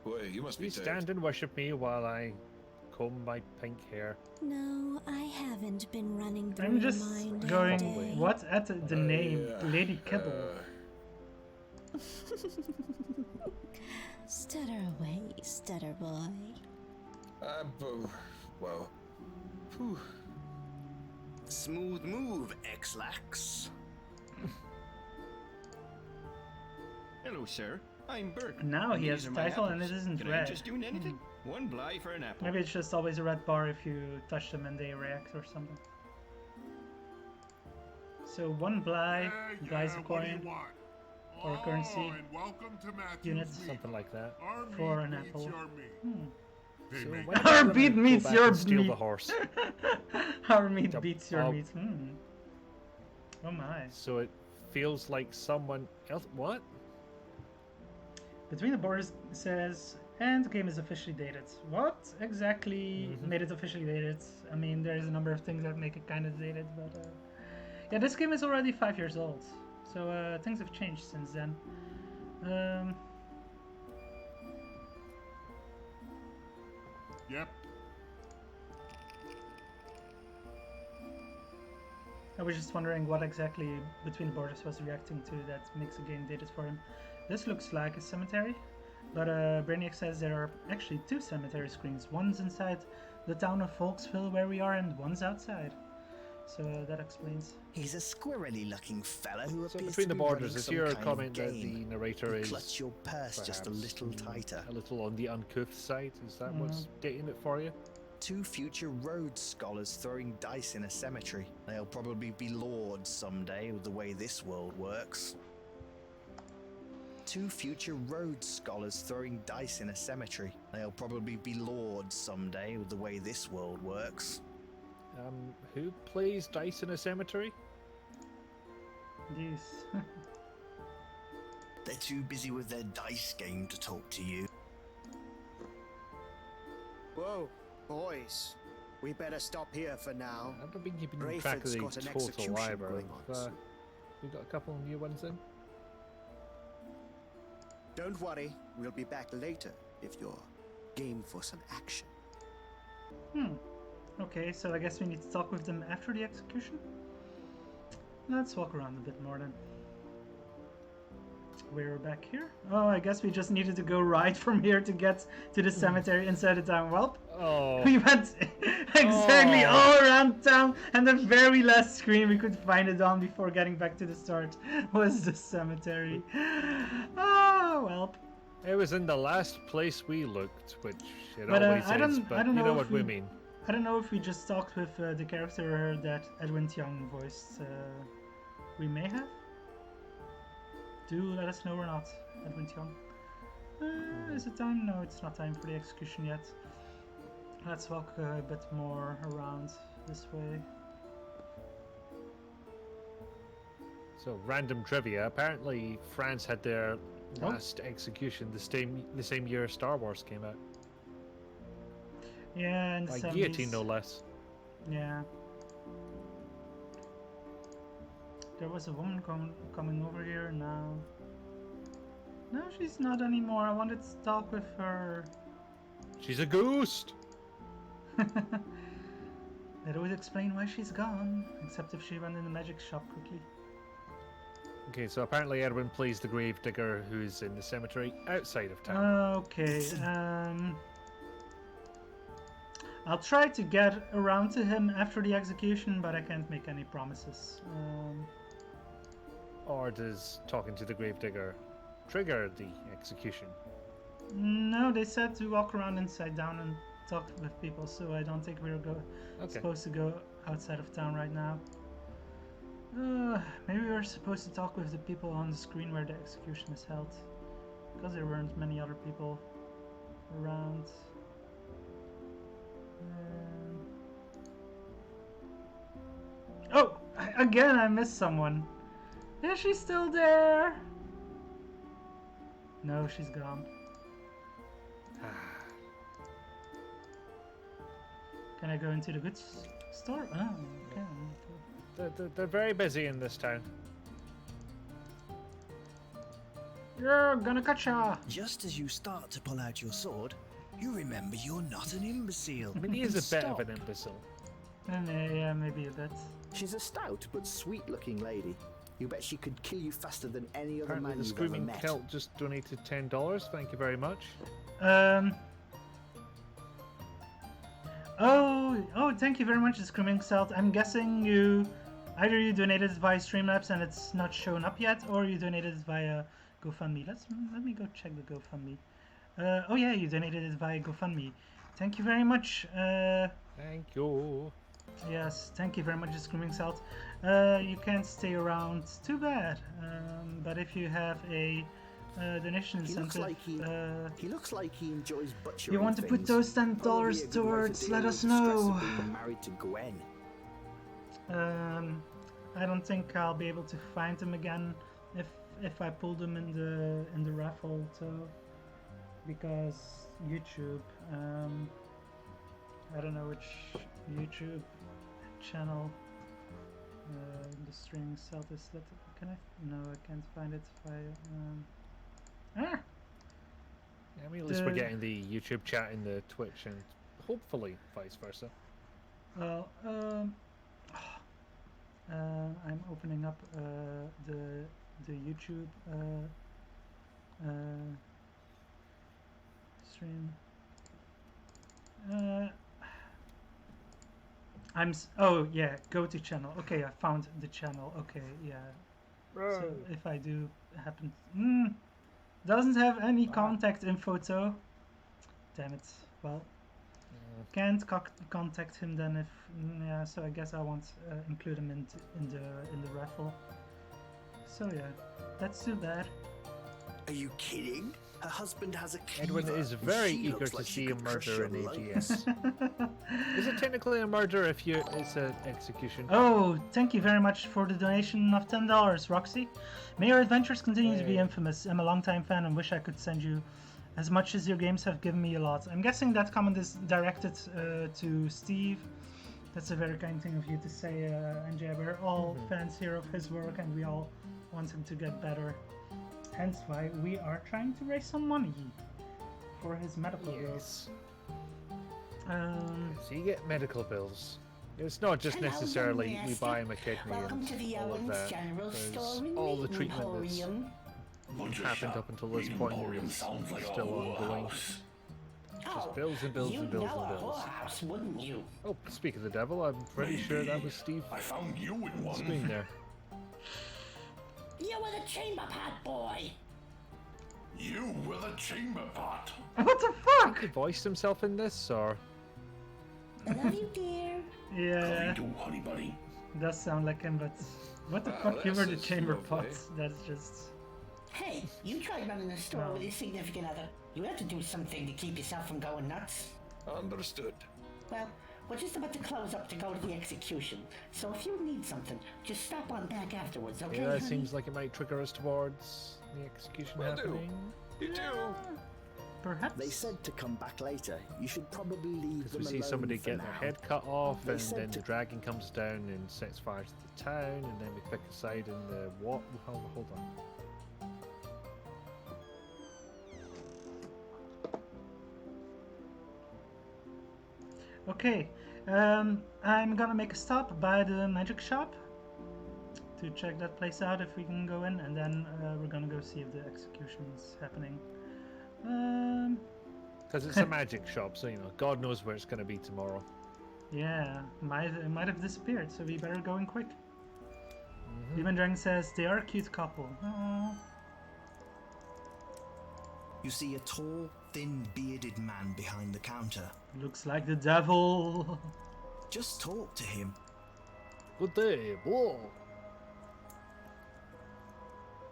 Boy, you must be Please tired. stand and worship me while I comb my pink hair. No, I haven't been running through I'm your just mind going, all day. what at the name? Lady Kibble. Stutter away, stutter boy. Well. Whew. Smooth move, X-Lax. Hello, sir. I'm Bert. Now he has These a are my title and it apples. isn't Can I red. just do anything? One bly for an apple. Maybe it's just always a red bar if you touch them and they react or something. So one bly, bly's a coin, or currency, and welcome to Matthew's units, Something like that. Our for meat an meets apple. your meat. They So make why don't Our you beat go meets back your and steal meat. the horse. Our meat Yep. beats your meat. Oh my. So it feels like someone else. What? Between the Borders says, and the game is officially dated. What exactly made it officially dated? I mean, there's a number of things that make it kind of dated, but yeah, this game is already 5 years old. So things have changed since then. Yep. I was just wondering what exactly Between the Borders was reacting to that makes the game dated for him. This looks like a cemetery, but Brainiac says there are actually 2 cemetery screens. One's inside the town of Volksville where we are, and one's outside. So that explains. He's a squirrely looking fella who So appears Between to the be Borders, running is some your kind of comment that the game. narrator is Clutch your purse just a little tighter. a little on the uncouth side? Is that what's getting it for you? 2 future Rhodes scholars throwing dice in a cemetery. They'll probably be lords someday with the way this world works. 2 future Rhodes scholars throwing dice in a cemetery. They'll probably be lords someday with the way this world works. Who plays dice in a cemetery? These. They're too busy with their dice game to talk to you. Whoa, boys. We better stop here for now. I haven't been keeping Rayford's track of the got an total execution library. going on. We got a couple of new ones in. Don't worry, we'll be back later if you're game for some action. Okay, so I guess we need to talk with them after the execution? Let's walk around a bit more then. We're back here. Oh, I guess we just needed to go right from here to get to the cemetery inside the town. Well, we went exactly all around town, and the very last screen we could find it on before getting back to the start was the cemetery. Oh, well. It was in the last place we looked, which it But, always I is, don't but know you know if what we mean. I don't know if we just talked with the character that Edwin Tiong voiced. We may have. Do let us know or not, Edwin Tiong. Is it time? No, it's not time for the execution yet. Let's walk a bit more around this way. So, random trivia. Apparently, France had their last execution the same year Star Wars came out. Yeah, in the By 70s. guillotine, no less. Yeah. There was a woman coming over here now. No, she's not anymore. I wanted to talk with her. She's a ghost! That would explain why she's gone. Except if she went in the magic shop quickly. Okay, so apparently Edwin plays the gravedigger who's in the cemetery outside of town. Okay, I'll try to get around to him after the execution, but I can't make any promises. Or does talking to the gravedigger trigger the execution? No, they said to walk around inside down and talk with people, so I don't think we're supposed to go outside of town right now. Maybe we're supposed to talk with the people on the screen where the execution is held, because there weren't many other people around. Oh! Again, I missed someone. Is she still there? No, she's gone. Can I go into the goods store? Oh, okay. They're very busy in this town. You're gonna catcha! Just as you start to pull out your sword, you remember you're not an imbecile. I mean, he is a bit of an imbecile. Yeah, maybe a bit. She's a stout but sweet-looking lady. You bet she could kill you faster than any other Apparently man the you've ever Screaming met. Celt just donated $10. Thank you very much. Oh, thank you very much, Screaming Celt. I'm guessing you donated it via Streamlabs and it's not shown up yet, or you donated it via GoFundMe. Let me go check the GoFundMe. Oh yeah, you donated it via GoFundMe. Thank you very much. Thank you. Yes, thank you very much, Screaming Celt. You can't stay around, too bad. But if you have a donation incentive, He looks like he enjoys butchering. you want to put those $10 towards, let us know. Married to Gwen. I don't think I'll be able to find them again if I pull them in the raffle, so because YouTube. I don't know which YouTube channel the Streaming Celt is. Can I? No, I can't find it. Yeah, I mean, at least we're getting the YouTube chat in the Twitch, and hopefully vice versa. Well, I'm opening up the YouTube stream. Oh yeah, go to channel. Okay, I found the channel. Okay, yeah. So if I do happen, doesn't have any contact info. So, damn it. Well, can't contact him then. If yeah, so I guess I won't include him in the raffle. So yeah, that's too bad. Are you kidding? Her husband has a cleaver. Edwin is very eager to see a murder in AGS. Is it technically a murder if it's an execution? Oh, thank you very much for the donation of $10, Roxy. May your adventures continue to be infamous. I'm a longtime fan and wish I could send you as much as your games have given me a lot. I'm guessing that comment is directed to Steve. That's a very kind thing of you to say, NJ. We're all fans here of his work and we all want him to get better. Hence why we are trying to raise some money for his medical bills. So you get medical bills. It's not just necessarily we buy him a kidney and all of that. There's all the treatment that's happened up until this point is still ongoing. Just bills and bills and bills and bills. House, wouldn't you? Oh, speak of the devil, I'm pretty sure that was Steve. I found you in one. Screen there. You were the chamber pot boy. You were the chamber pot. What the fuck? He voiced himself in this, or? I love you, dear. Yeah. Do, honey buddy. Does sound like him, but what the fuck? You were the chamber pot. That's just. Hey, you try running a store with your significant other. You have to do something to keep yourself from going nuts. Understood. Well, we're just about to close up to go to the execution. So if you need something, just stop on back afterwards, okay? Yeah, honey? seems like it might trigger us towards the execution happening. You do. Perhaps. They said to come back later. You should probably leave them Because we see alone somebody for get now. their head cut off, They and said then to- the dragon comes down and sets fire to the town, and then we pick a side in the what? Hold on. Okay, I'm gonna make a stop by the magic shop to check that place out if we can go in, and then we're gonna go see if the execution is happening. Because it's a magic shop, so you know, God knows where it's going to be tomorrow. Yeah, it might have disappeared, so we better go in quick. Demon Dragon says they are a cute couple. Aww. You see a tall, thin, bearded man behind the counter. Looks like the devil. Just talk to him. Good day, whoa.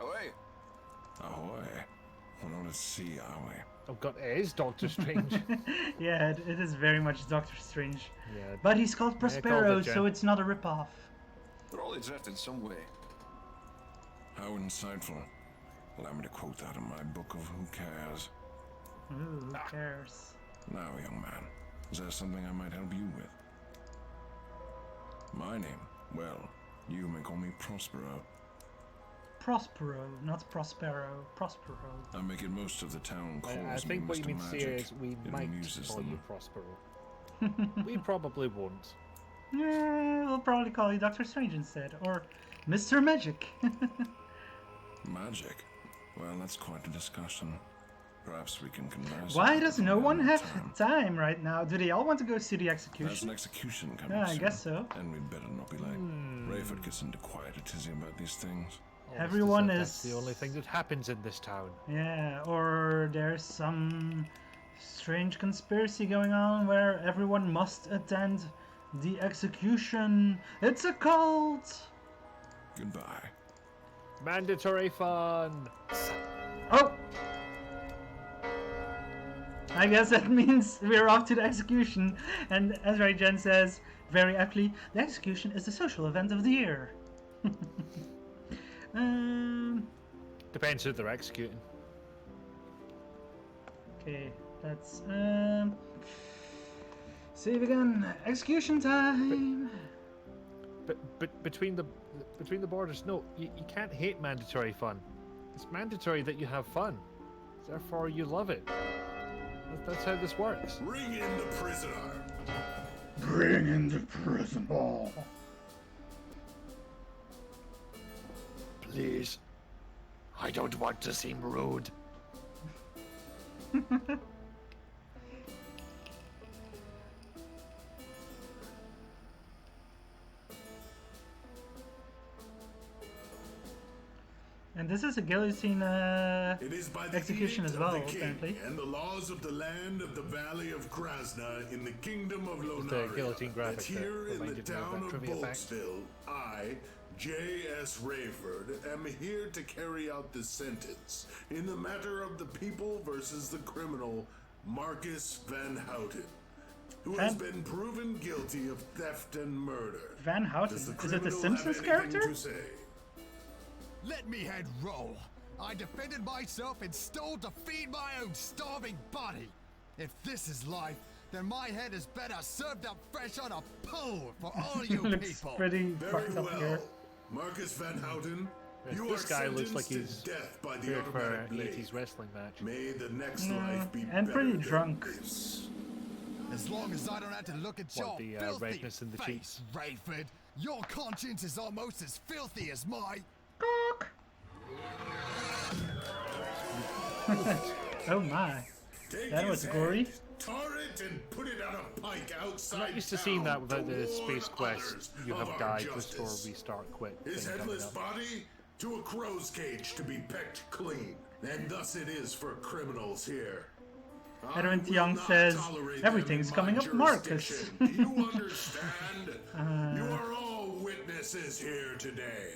Away. Ahoy. We're not at sea, are we? Oh god, it is Doctor Strange. Yeah, it is very much Doctor Strange. Yeah. But he's called Yeah, Prospero, called it, so Jen. it's not a ripoff. They're all drifted some way. How insightful. Allow me to quote that in my book of Who Cares. Ooh, who cares? Now, young man, is there something I might help you with? My name? Well, you may call me Prospero. Prospero, not Prospero. Prospero. I make it most of the town calls I think me what you Mr. mean to say Magic. is we It might amuses call them. you Prospero. We probably won't. Yeah, we'll probably call you Doctor Strange instead, or Mr. Magic. Magic? Well, that's quite a discussion. Perhaps we can converse. Why about does it no another one have time. time right now? Do they all want to go see the That's execution? an execution coming Yeah, I soon, guess so. And we'd better not be late. Rayford gets into quite a tizzy about these things. Everyone That's is- the only thing that happens in this town. Yeah, or there's some strange conspiracy going on where everyone must attend the execution. It's a cult! Goodbye. Mandatory fun. Oh! I guess that means we're off to the execution. And as Ray Jen says, very aptly, the execution is the social event of the year. Depends who they're executing. Okay, let's save again. Execution time. But between the borders, no, you can't hate mandatory fun. It's mandatory that you have fun. Therefore, you love it. That's how this works. Bring in the prisoner. Bring in the prisoner. Please. I don't want to seem rude. And this is a guillotine It is by the execution edict as well, of the king apparently. and the laws of the land of the Valley of Krasna in the kingdom of The Lonaria. guillotine graphic That here that in the reminded me of town that of trivia fact. Boltsville, I, J.S. Rayford, am here to carry out the sentence in the matter of the people versus the criminal Marcus Van Houten, who has been proven guilty of theft and murder. Van Houten? Does the Is it the criminal Simpsons have anything character? to say? Let me head roll. I defended myself and stole to feed my own starving body. If this is life, then my head is better served up fresh on a pole for all you Looks people. pretty Very fucked up well. here. Marcus Van Houten, you This are guy looks sentenced like to he's death by the here for automatic an blade. 80s wrestling match. May the next life be and better pretty than drunk. this. As long as I don't have to look at What, your the, filthy redness in the face, cheeks? Rayford, your conscience is almost as filthy as mine. Oh my. Take That his was gory. head, tar it and put it on a pike outside I'm not used to seeing that town without to the warn Space Quest. others You of have our died, justice. restore, restart, quit. His thing coming headless up. body to a crow's cage to be pecked clean. And thus it is for criminals here. I Edwin will Young not says, tolerate everything's them in coming my up Marcus. jurisdiction. Do you understand? You are all witnesses here today.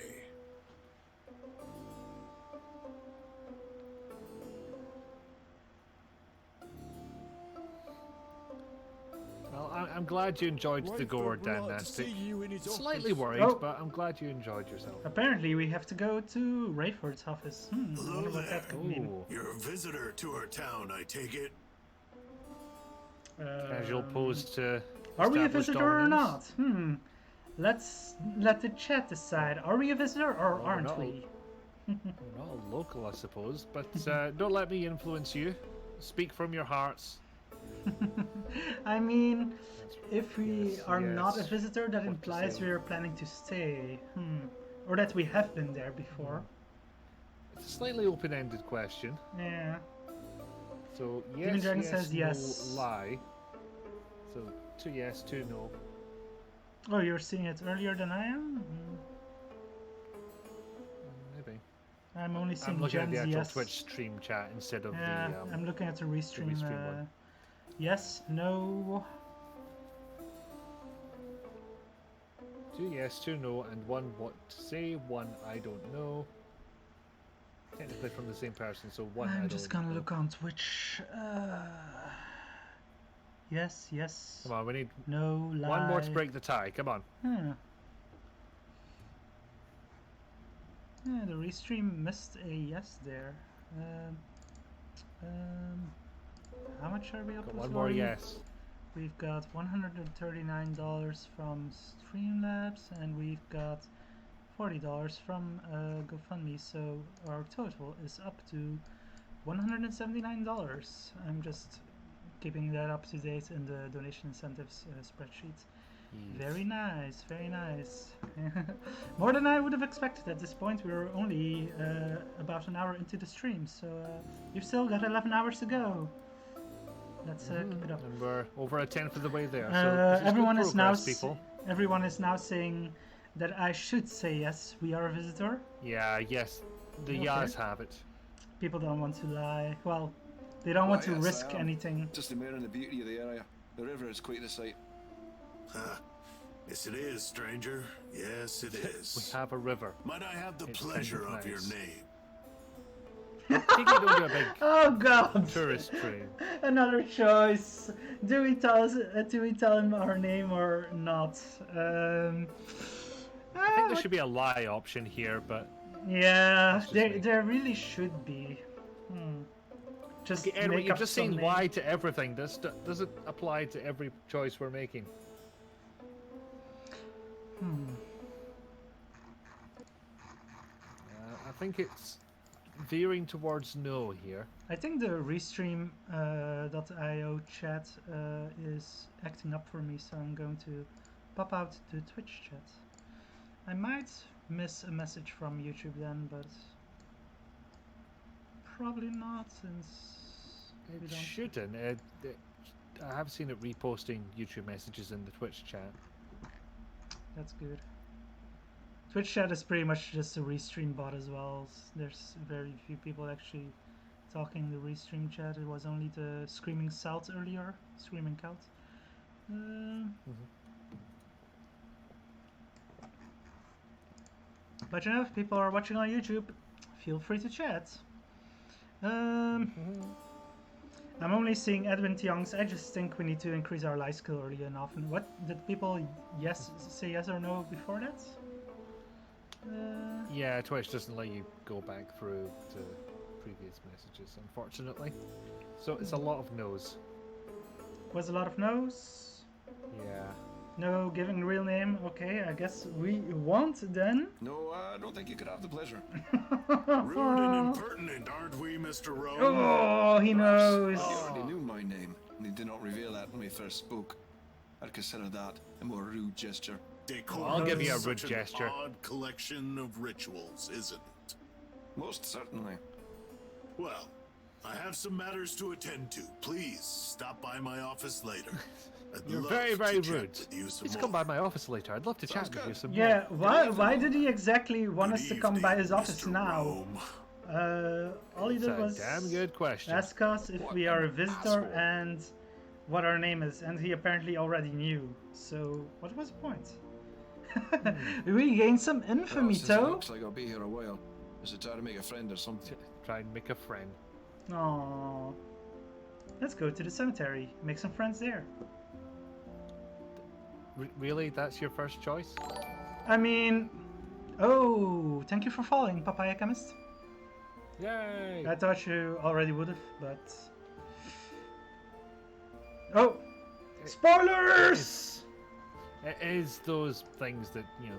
Well, I'm glad you enjoyed the gore, Dan Nasty. Slightly worried, Oh. but I'm glad you enjoyed yourself. Apparently we have to go to Rayford's office. I wonder what that could mean. Ooh. You're a visitor to our town, I take it. Casual pose to Are we a establish visitor or dominance. not? Let's let the chat decide. Are we a visitor or Well, aren't we? We're not a local, I suppose, but don't let me influence you. Speak from your hearts. I mean, if we Yes, are not a yes. visitor, that What to implies say. we are planning to stay. Or that we have been there before. It's a slightly open-ended question. Yeah. So Demon yes, Dragon yes, says no, yes. lie. So 2 yes, 2 no. Oh, you're seeing it earlier than I am? Maybe. I'm only seeing I'm looking at Jen's the actual yes. Twitch stream chat instead of Yeah, the. I'm looking at the restream. restream one. Yes, no. 2 yes, 2 no, and 1 what to say, 1 I don't know. Technically from the same person, so 1 I I'm don't just gonna know. look on Twitch. Yes, yes. Come on, we need No lie. 1 more to break the tie. Come on. Yeah, the restream missed a yes there. How much are we up Got to? 1 more yes. We've got $139 from Streamlabs, and we've got $40 from GoFundMe, so our total is up to $179. I'm just keeping that up to date in the donation incentives spreadsheet. Very nice, very nice. More than I would have expected at this point. We're only about an hour into the stream, so you've still got 11 hours to go. Let's keep it up. And we're over a 10th of the way there. So this is Everyone good is now progress, people. everyone is now saying that I should say yes. We are a visitor. Yeah, yes. The Okay. yes have it. People don't want to lie. Well, they don't want to Yes, I risk am. anything. Just admiring the beauty of the area. The river is quite the sight. Yes, it is, stranger. Yes, it is. We have a river. Might I have the It's pleasure kind of of your nice. name? Take it over a big Oh God! tourist train. Another choice. Do we tell him our name or not? I think there should be a lie option here, but Yeah, That's just me. there really should be. Just okay, Edward, make you've up just some seen name. lie to everything. Does it apply to every choice we're making? I think it's veering towards no here. I think the restream.io chat is acting up for me, so I'm going to pop out the Twitch chat. I might miss a message from YouTube then, but probably not since we It don't. shouldn't. I have seen it reposting YouTube messages in the Twitch chat. That's good. Twitch chat is pretty much just a restream bot as well. There's very few people actually talking in the restream chat. It was only the Screaming South earlier. Screaming Count. But you know, if people are watching on YouTube, feel free to chat. I'm only seeing Edwin Tiong's. I just think we need to increase our life skill early and often. What did people say yes or no before that? Yeah, Twitch doesn't let you go back through to previous messages, unfortunately. So it's a lot of no's. Was a lot of no's. Yeah. No giving real name. Okay, I guess we won't then. No, I don't think you could have the pleasure. Rude and impertinent, aren't we, Mr. Rome? Oh, he knows. He already knew my name, and he did not reveal that when we first spoke. I'd consider that a more rude gesture. Decorum I'll give you a is rude such gesture. An odd collection of rituals, isn't it? Most certainly. Well, I have some matters to attend to. Please stop by my office later. You're very, very rude. Please come by my office later. I'd love to chat with you some more. Yeah, why did he exactly want us to come by his office now? All he did was damn good question. ask us if we are a visitor and what our name is, and he apparently already knew. So what was the point? We gained some infamy, Well, since it too. looks like I'll be here a while. Is it try to make a friend or something? Try and make a friend. Aww. Let's go to the cemetery. Make some friends there. Really? That's your first choice? I mean... Oh, thank you for following, Papaya Chemist. Yay! I thought you already would have, but... Oh! Spoilers! It is those things that, you know,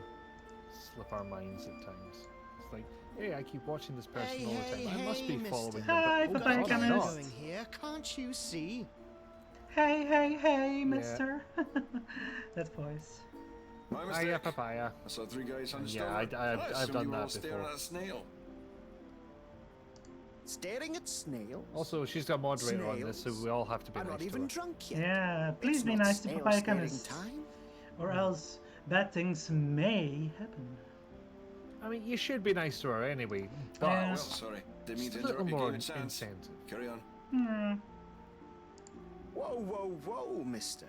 slip our minds at times. It's like, hey, I keep watching this person all the time. I must be following Hi, them. But, Papaya oh, God, Chemist. not. Going here, can't you see? Hey, mister. That voice. My mistake. Hiya, Papaya. I saw three guys hunched Yeah, over. I've done you were all that staring before. at a snail. Staring at snails? Also, she's got moderator on this, so we all have to be I'm nice not to even her. drunk yet. Yeah, please It's be not nice to snail Papaya staring Chemist. time. Or else bad things may happen. I mean, you should be nice to her anyway. But Yeah. Well, sorry. Didn't mean just to a little interrupt you. more Gave it a chance. incentive. Carry on. Whoa, mister.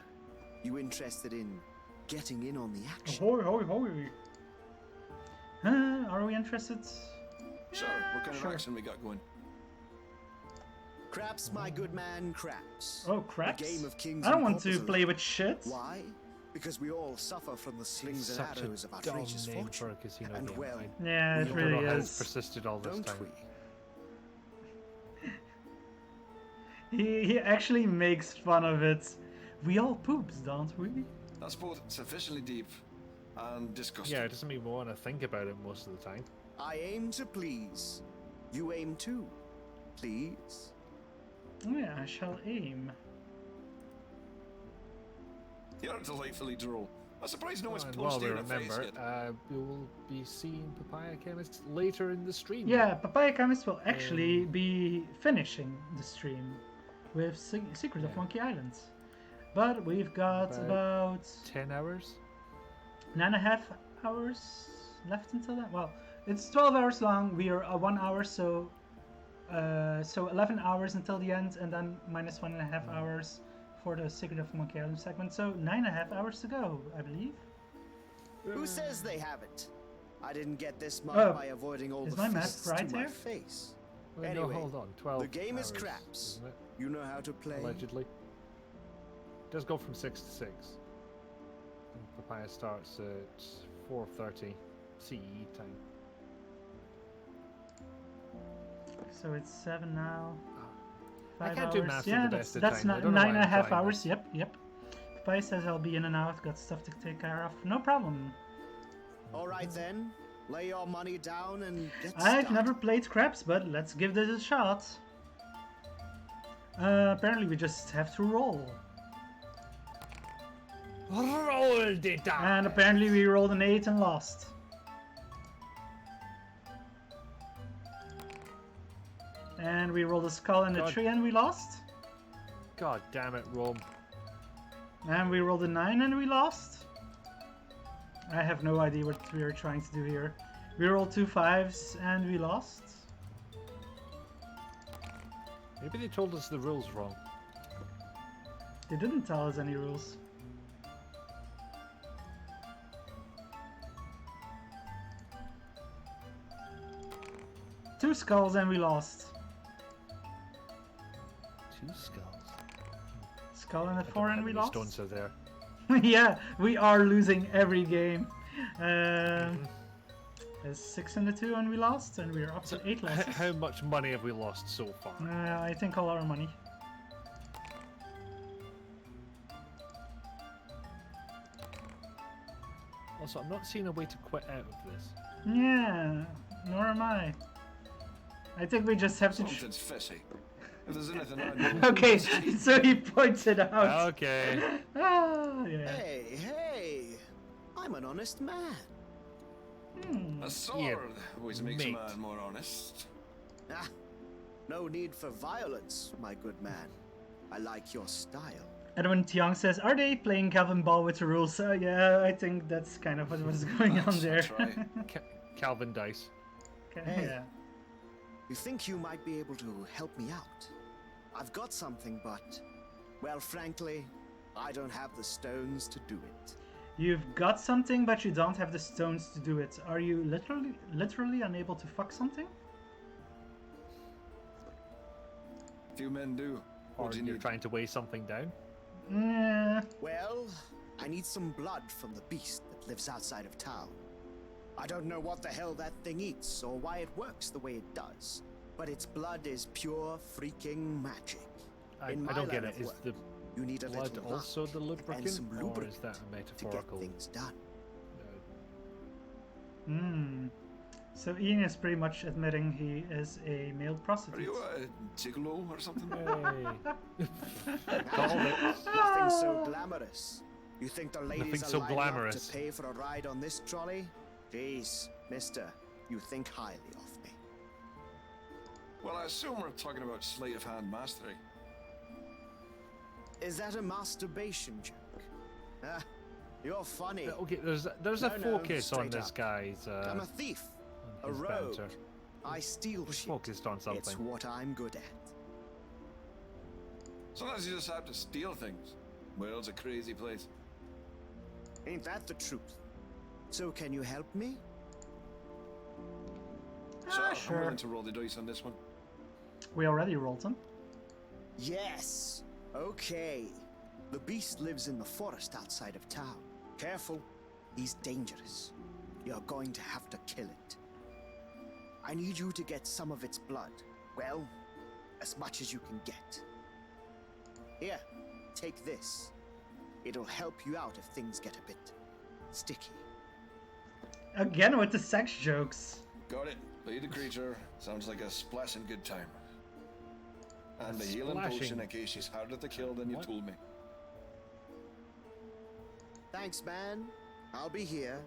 You interested in getting in on the action? Ahoy. Are we interested? Sure. What kind of action we got going? Craps, my good man, craps. Oh, craps? A game of kings I don't and want to paupers play alone. with shit. Why? Because we all suffer from the slings and Such arrows a of dumb outrageous name fortune. for a casino And game. well, Yeah, it I really don't know how is. it's persisted all this don't time. we? He actually makes fun of it. We all poops, don't we? That's both sufficiently deep and disgusting. Yeah, it doesn't mean we want to think about it most of the time. I aim to please. You aim too. Please. Oh yeah, I shall aim. You're delightfully droll. I'm surprised no one's And punched while we you in the face remember, yet. we will be seeing Papaya Chemist later in the stream. Yeah, Papaya Chemist will actually be finishing the stream with Secret of Monkey Island. But we've got about 10 hours? 9.5 hours left until then. Well, it's 12 hours long. We are 1 hour, so 11 hours until the end, and then minus 1.5 hours for the Secret of Monkey Island segment. So 9.5 hours to go, I believe. Who says they haven't? I didn't get this much Oh, by avoiding all is the my math fists right to my there? face. Well, Anyway, no, hold on. 12 the game hours, is craps. isn't it? You know how to play. Allegedly. It does go from 6 to 6. And Papaya starts at 4:30 CE time. So it's 7 now. I 5 can't hours. do math Yeah, at the best of that's times. I don't know why I'm 9.5 trying hours. this. Yep. Papaya says I'll be in and out. Got stuff to take care of. No problem. All right then, lay your money down and get I've started. never played craps, but let's give this a shot. Apparently we just have to roll. Roll the die. And apparently we rolled an 8 and lost. And we rolled a skull and a 3 and we lost. God damn it, Rome. And we rolled a 9 and we lost. I have no idea what we are trying to do here. We rolled 2 5s and we lost. Maybe they told us the rules wrong. They didn't tell us any rules. Two skulls and we lost. 2 skulls. Skull and a 4 and we lost. Stones are there. Yeah, we are losing every game. A 6 and a 2 and we lost, and we're up to 8 losses. How much money have we lost so far? I think a lot of money. Also, I'm not seeing a way to quit out of this. Yeah, nor am I. I think we just have to. Something's fishy. If there's anything I know. Okay, so he pointed out. Okay. Yeah. Hey, I'm an honest man. A sword always makes a man more honest. Ah, no need for violence, my good man. I like your style. Edwin Tiang says, "Are they playing Calvin Ball with the rules?" Yeah, I think that's kind of what was going on there. Calvin Dice. Hey, Yeah. you think you might be able to help me out? I've got something, but, well, frankly, I don't have the stones to do it. You've got something, but you don't have the stones to do it. Are you literally unable to fuck something? Few men do. Or you're trying to weigh something down? Yeah. Well, I need some blood from the beast that lives outside of town. I don't know what the hell that thing eats or why it works the way it does, but its blood is pure freaking magic. I don't get it. Is the you need a blood little also the lubricant, and some or lubricant is that a metaphorical? to get things done. So Ian is pretty much admitting he is a male prostitute. Are you a gigolo or something? Nothing so glamorous. You think the ladies Nothing are so lining glamorous. up to pay for a ride on this trolley? Jeez, mister, you think highly of me. Well, I assume we're talking about sleight of hand mastery. Is that a masturbation joke? Ah, you're funny. Okay, there's a focus on this guy's. I'm a thief, a his rogue. banter. I steal shit. Focused on something. It's what I'm good at. Sometimes you just have to steal things. World's a crazy place. Ain't that the truth? So can you help me? So sure. I'm willing to roll the dice on this one. We already rolled them. Yes. Okay. The beast lives in the forest outside of town. Careful. He's dangerous. You're going to have to kill it. I need you to get some of its blood. Well, as much as you can get. Here, take this. It'll help you out if things get a bit sticky. Again with the sex jokes. Got it. Lead the creature. Sounds like a splashing good time. And the healing potion in case she's harder to kill than you told me. Thanks, man. I'll be here.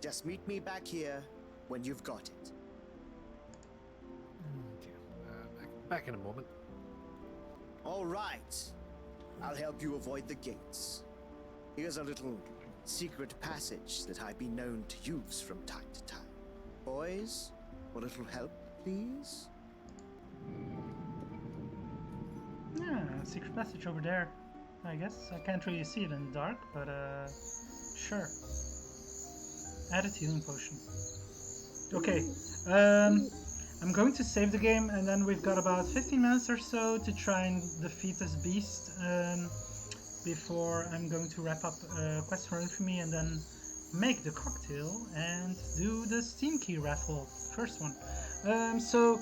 Just meet me back here when you've got it. Back in a moment. All right. I'll help you avoid the gates. Here's a little secret passage that I've been known to use from time to time. Boys, a little help, please? Yeah, secret passage over there. I guess I can't really see it in the dark, but sure. Added healing potion. Okay, I'm going to save the game, and then we've got about 15 minutes or so to try and defeat this beast before I'm going to wrap up Quest for Infamy and then make the cocktail and do the Steam Key raffle, first one. So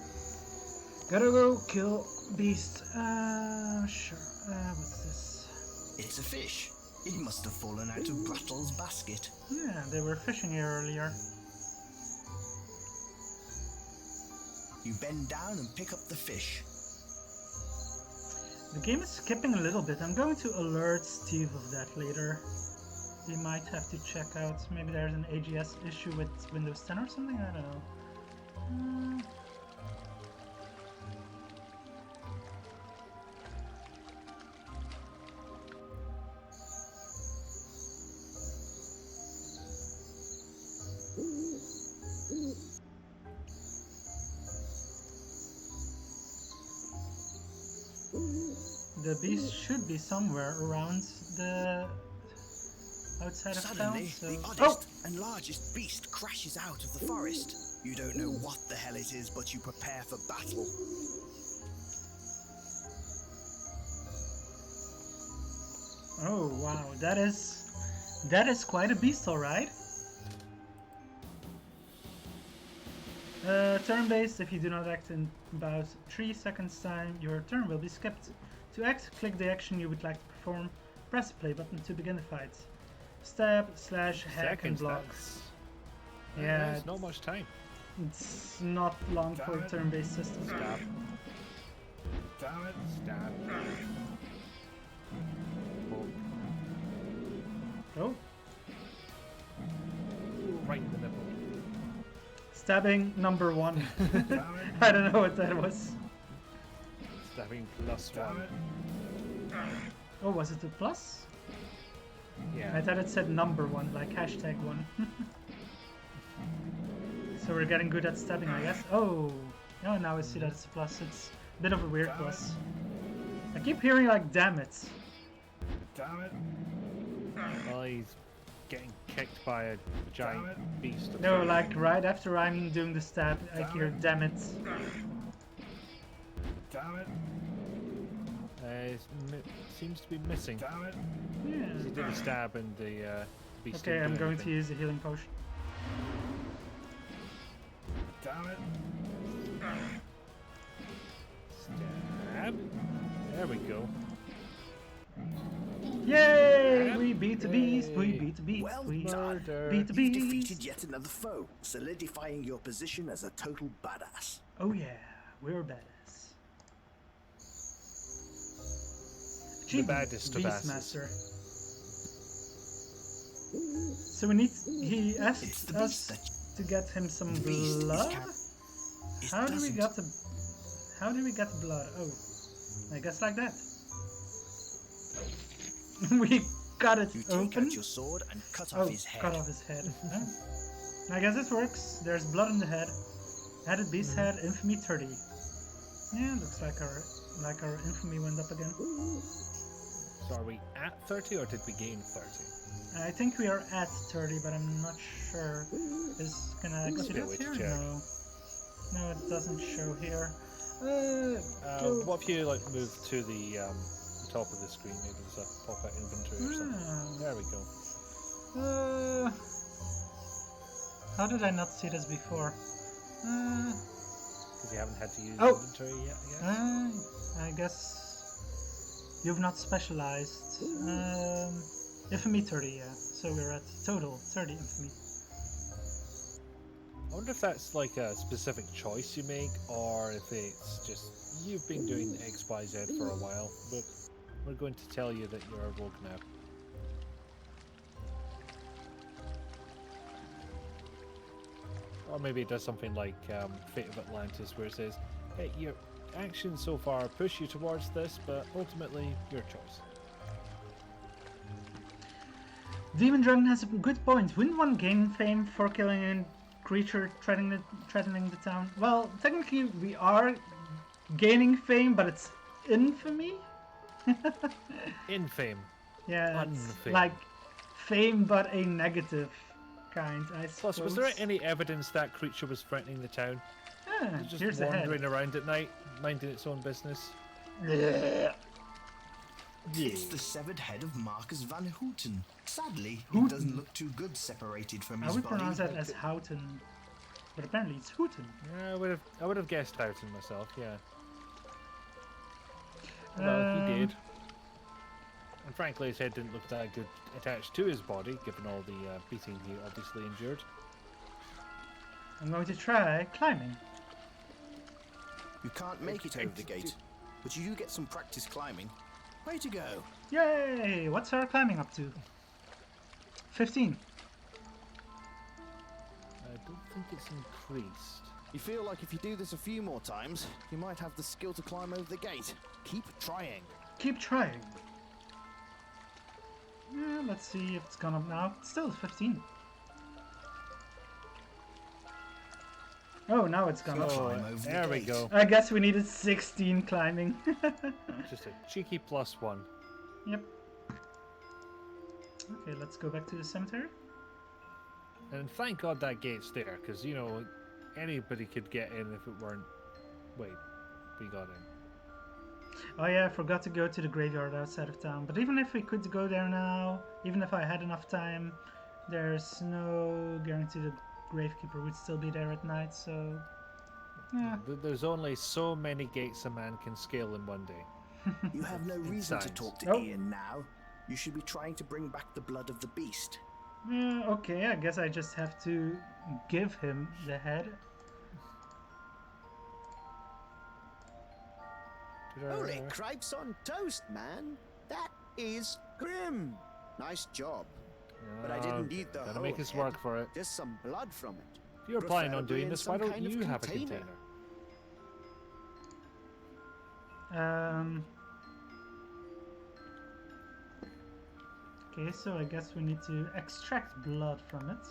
gotta go kill beast. Sure. What's this? It's a fish. It must have fallen out of Brattle's basket. Yeah, they were fishing here earlier. You bend down and pick up the fish. The game is skipping a little bit. I'm going to alert Steve of that later. We might have to check out. Maybe there's an AGS issue with Windows 10 or something. I don't know. the beast should be somewhere around the outside of Suddenly, town. So... the oddest and largest beast crashes out of the forest. You don't know what the hell it is, but you prepare for battle. Oh wow, that is quite a beast, all right. Turn-based. If you do not act in about 3 seconds time, your turn will be skipped. To act, click the action you would like to perform. Press the play button to begin the fight. Stab, slash, hack, and block. Yeah, it's not much time. It's not long for a turn-based system. Stab. Damn it. Stab. Oh. Right in the nipple. Stabbing number 1. I don't know what that was. Stabbing +1. Oh, was it a plus? Yeah. I thought it said number 1, like hashtag 1. So we're getting good at stabbing, I guess. Oh, now I see that it's a plus. It's a bit of a weird plus. I keep hearing like, damn it. Damn it. Well, he's getting kicked by a giant beast. No, like right after I'm doing the stab, I hear damn it. Damn it. Seems to be missing. Damn it. Yeah. He did a stab and the beast. Okay, I'm going to use a healing potion. Damn it. Stab. There we go. Yay! We beat the beast, we beat the beast, Well we done. beat the You've beast. defeated yet another foe, solidifying your position as a total badass. Oh yeah, we're badass. The baddest of Beastmaster. So we need. He asked us to get him some blood. How do we get the? How do we get the blood? Oh, I guess like that. We cut it open. Take out your sword and cut off his head. Cut off his head. Oh. I guess this works. There's blood in the head. Added beast head. Infamy 30. Yeah, looks like our infamy went up again. So are we at 30 or did we gain 30? I think we are at 30, but I'm not sure. Can I see this here? No. No, it doesn't show here. What if you like move to the top of the screen? Maybe there's a pop-out inventory or something. There we go. How did I not see this before? Because you haven't had to use inventory yet. I guess you've not specialized. Infamy 30, yeah. So we're at total 30 infamy. I wonder if that's like a specific choice you make, or if it's just you've been doing X, Y, Z for a while, but we're going to tell you that you're a rogue now. Or maybe it does something like Fate of Atlantis, where it says, hey, your actions so far push you towards this, but ultimately, your choice. Demon Dragon has a good point. Wouldn't one gain fame for killing a creature threatening the town? Well, technically we are gaining fame, but it's infamy? Infame. Yeah, it's Unfame. like fame, but a negative kind, I suppose. Plus, was there any evidence that creature was threatening the town? Yeah, Just here's the head. wandering around at night, minding its own business. Yeah. It's the severed head of Marcus Van Houten. Sadly, it doesn't look too good separated from his I would body. pronounce that as Houten, but apparently it's Hooten. Yeah, I would have guessed Houten myself. Yeah. Well, he did. And frankly, his head didn't look that good attached to his body, given all the beating he obviously endured. I'm going to try climbing. You can't make it over the gate, but you do get some practice climbing. Way to go! Yay! What's our climbing up to? 15. I don't think it's increased. You feel like if you do this a few more times, you might have the skill to climb over the gate. Keep trying. Keep trying. Yeah, let's see if it's gone up now. It's still 15. Oh, now it's gone. Oh, there we go. I guess we needed 16 climbing. Just a cheeky +1. Yep. Okay, let's go back to the cemetery. And thank God that gate's there, because, you know, anybody could get in if it weren't... Wait, we got in. Oh yeah, I forgot to go to the graveyard outside of town. But even if we could go there now, even if I had enough time, there's no guarantee the gravekeeper would still be there at night, so... Yeah. There's only so many gates a man can scale in one day. You have no reason to talk to Ian now. You should be trying to bring back the blood of the beast. Okay, I guess I just have to give him the head. Holy cripes on toast, man! That is grim. Nice job. But I didn't need the gotta whole make us head. work for it. Just some blood from it. If you're planning on Preferably doing in this, some why don't kind of you have a container? Okay, so I guess we need to extract blood from it.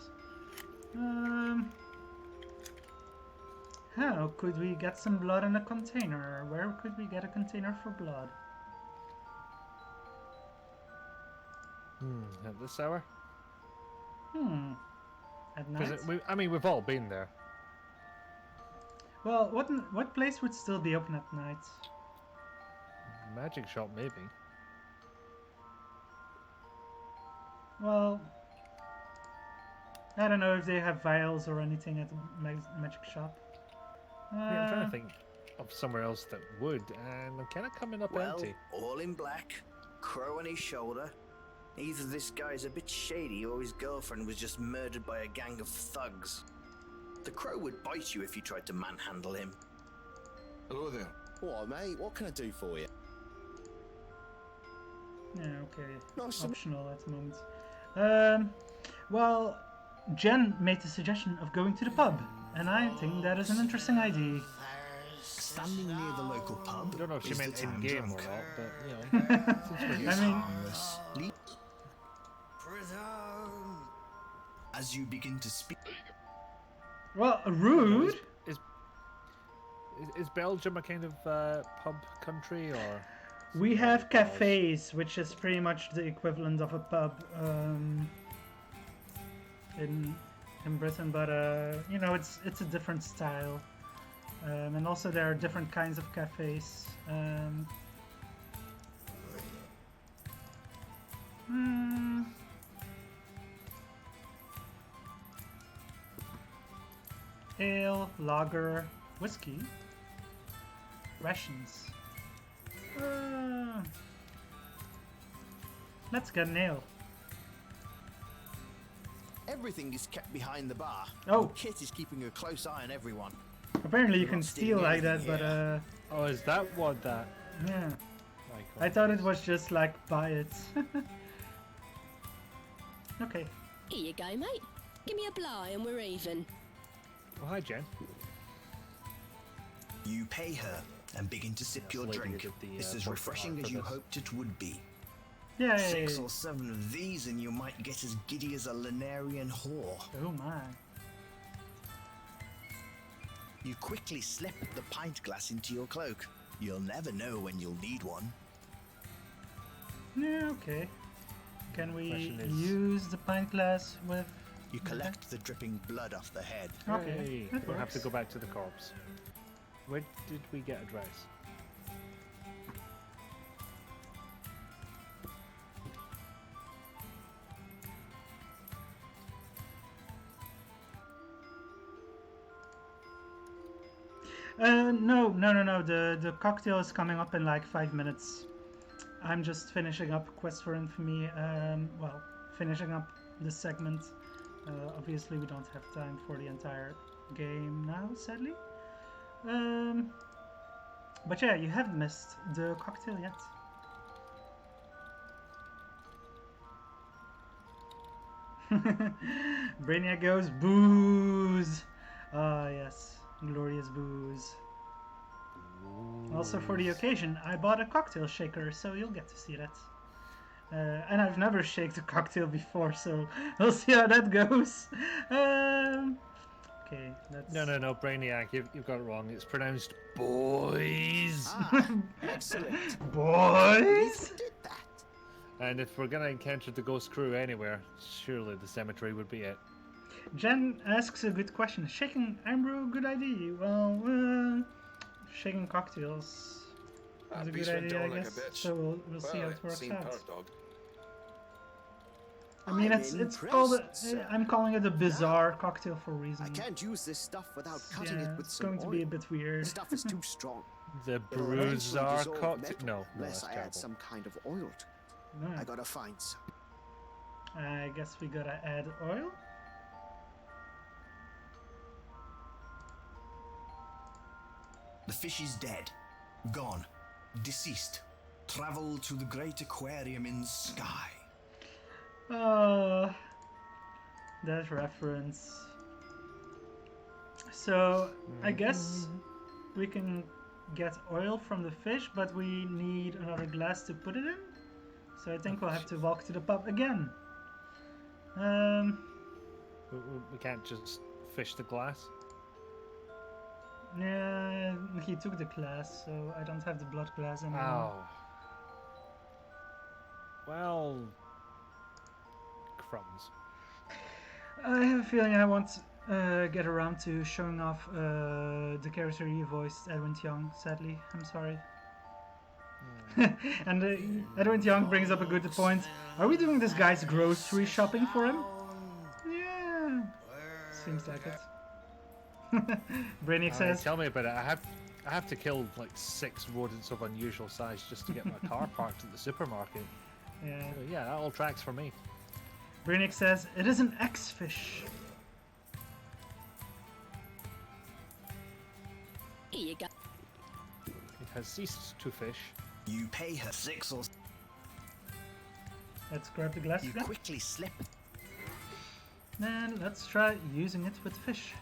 How could we get some blood in a container? Where could we get a container for blood? At this hour? At night? I mean, we've all been there. Well, what place would still be open at night? Magic shop, maybe. Well, I don't know if they have vials or anything at the magic shop. I'm trying to think of somewhere else that would, and I'm kind of coming up empty. All in black, crow on his shoulder. Either this guy's a bit shady or his girlfriend was just murdered by a gang of thugs. The crow would bite you if you tried to manhandle him. Hello there. What, mate? What can I do for you? Yeah, okay. Optional at the moment. Well, Jen made the suggestion of going to the pub, and I think that is an interesting idea. Standing near the local pub. I don't know if she is meant the in town game drunk. or not, but you know. I mean, harmless. As you begin to speak. Well, rude. Is Belgium a kind of pub country, or? We have cafes, which is pretty much the equivalent of a pub in Britain, but you know, it's a different style, and also there are different kinds of cafes. Ale, lager, whiskey, rations. Let's get an ale. Everything is kept behind the bar. Oh. Kit is keeping a close eye on everyone. Apparently you You're can not steal stealing like that, anything but here. Oh, is that what that? yeah. My I thought it was just like buy it. Okay. Here you go, mate. Give me a blow and we're even. Oh, hi, Jen. You pay her and begin to sip your lady drink. who did the, It's as portrait refreshing art as for you this. hoped it would be. Yay. 6 or 7 of these and you might get as giddy as a Lunarian whore. Oh my. You quickly slip the pint glass into your cloak. You'll never know when you'll need one. Yeah, okay. Can we Question is- use the pint glass with... You collect the dripping blood off the head. Okay, Hey, that we'll have to works. go back to the corpse. Where did we get a dress? No. The cocktail is coming up in like 5 minutes. I'm just finishing up Quest for Infamy. Well, finishing up this segment. Obviously, we don't have time for the entire game now, sadly. But yeah, you haven't missed the cocktail yet. Brainiac goes booze. Ah, yes, glorious booze. Also for the occasion, I bought a cocktail shaker, so you'll get to see that. And I've never shaked a cocktail before, so we'll see how that goes. Okay, that's... No, Brainiac, you've got it wrong. It's pronounced boys. Excellent. Boys? Did that. And if we're gonna encounter the ghost crew anywhere, surely the cemetery would be it. Jen asks a good question. Shaking Irn Bru, good idea. Well, shaking cocktails is a good idea, I guess. So we'll see how it works out. I mean, it's called. I'm calling it a bizarre cocktail for a reason. I can't use this stuff without cutting it with it's some going to be a bit weird. The stuff is too strong. The Bruiser cocktail? No, unless that's I terrible. add some kind of oil to it. No. I gotta find some. I guess we gotta add oil. The fish is dead. Gone. Deceased. Travel to the great aquarium in sky. That reference. So, I guess we can get oil from the fish, but we need another glass to put it in. So I think we'll have to walk to the pub again. We can't just fish the glass. Yeah, he took the glass, so I don't have the blood glass anymore. Oh. Well, crumbs. I have a feeling I won't get around to showing off the character he voiced, Edwin Young, sadly. I'm sorry. And Edwin Young brings up a good point. Are we doing this guy's grocery shopping for him? Yeah, seems like it. Brainiac says, tell me about it. I have to kill like 6 rodents of unusual size just to get my car parked at the supermarket. Yeah. So, yeah, that all tracks for me. Brainiac says, it is an X-fish. Here you go. It has ceased to fish. You pay her 6 or... Let's grab the glass. You quickly slip. And let's try using it with fish.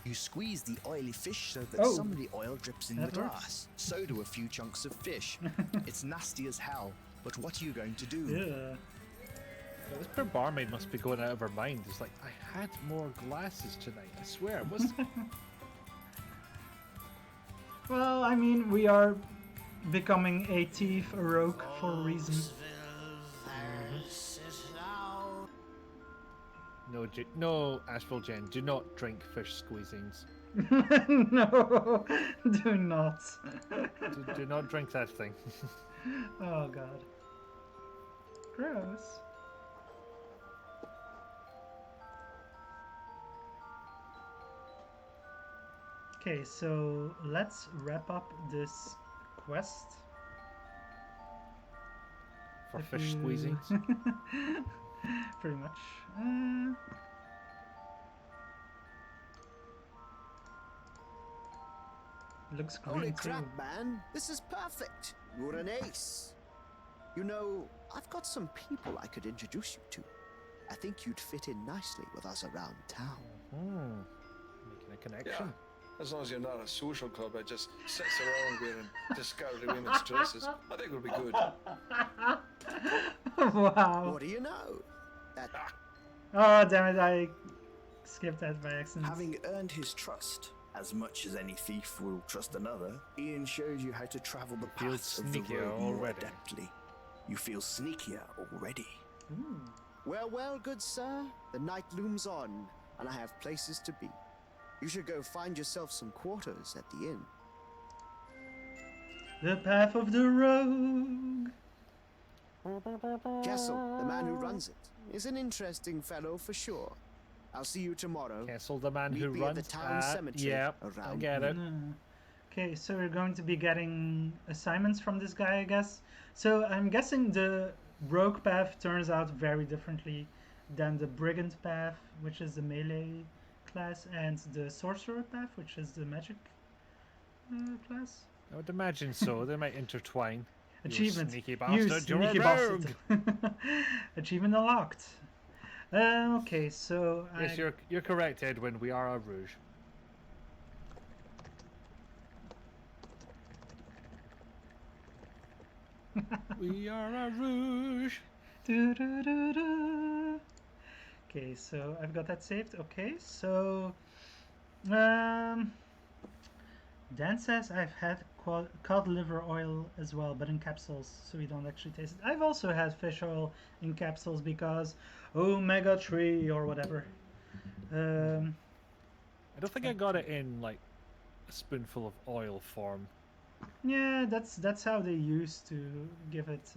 You squeeze the oily fish so that some of the oil drips in the glass. So do a few chunks of fish. It's nasty as hell, but what are you going to do? Yeah. Well, this poor barmaid must be going out of her mind. It's like, I had more glasses tonight. I swear. It was... Well, I mean, we are becoming a thief, a rogue for a reason. No, Asheville Jen, do not drink fish squeezings. No, do not. do not drink that thing. Oh god. Gross. Okay, so let's wrap up this quest. For fish squeezings? Pretty much. Looks green. Holy too. crap, man. This is perfect. You're an ace. You know, I've got some people I could introduce you to. I think you'd fit in nicely with us around town. Making a connection. Yeah. As long as you're not a social club that just sits around wearing discarded women's dresses, I think it'll be good. Wow. What do you know? Oh, damn it, I skipped that by accident. Having earned his trust, as much as any thief will trust another, Ian shows you how to travel the paths of the road more adeptly. You feel sneakier already. Well, well, good sir. The night looms on, and I have places to be. You should go find yourself some quarters at the inn. The path of the rogue. Kessel, the man who runs it, is an interesting fellow for sure. I'll see you tomorrow. Kessel, the man who Meet me runs at the town cemetery. Yeah, around I get it. Okay, so we're going to be getting assignments from this guy, I guess. So I'm guessing the rogue path turns out very differently than the brigand path, which is the melee class, and the sorcerer path, which is the magic class. I would imagine so. They might intertwine. Achievement. You sneaky bastard. You're a rogue. Achievement unlocked. Okay, so yes, you're correct, Edwin. We are a rouge. We are a rouge. Okay, so I've got that saved. Okay, so Dan says I've had cod liver oil as well, but in capsules, so we don't actually taste it. I've also had fish oil in capsules because omega-3 or whatever. I don't think I got it in like a spoonful of oil form. Yeah, that's how they used to give it.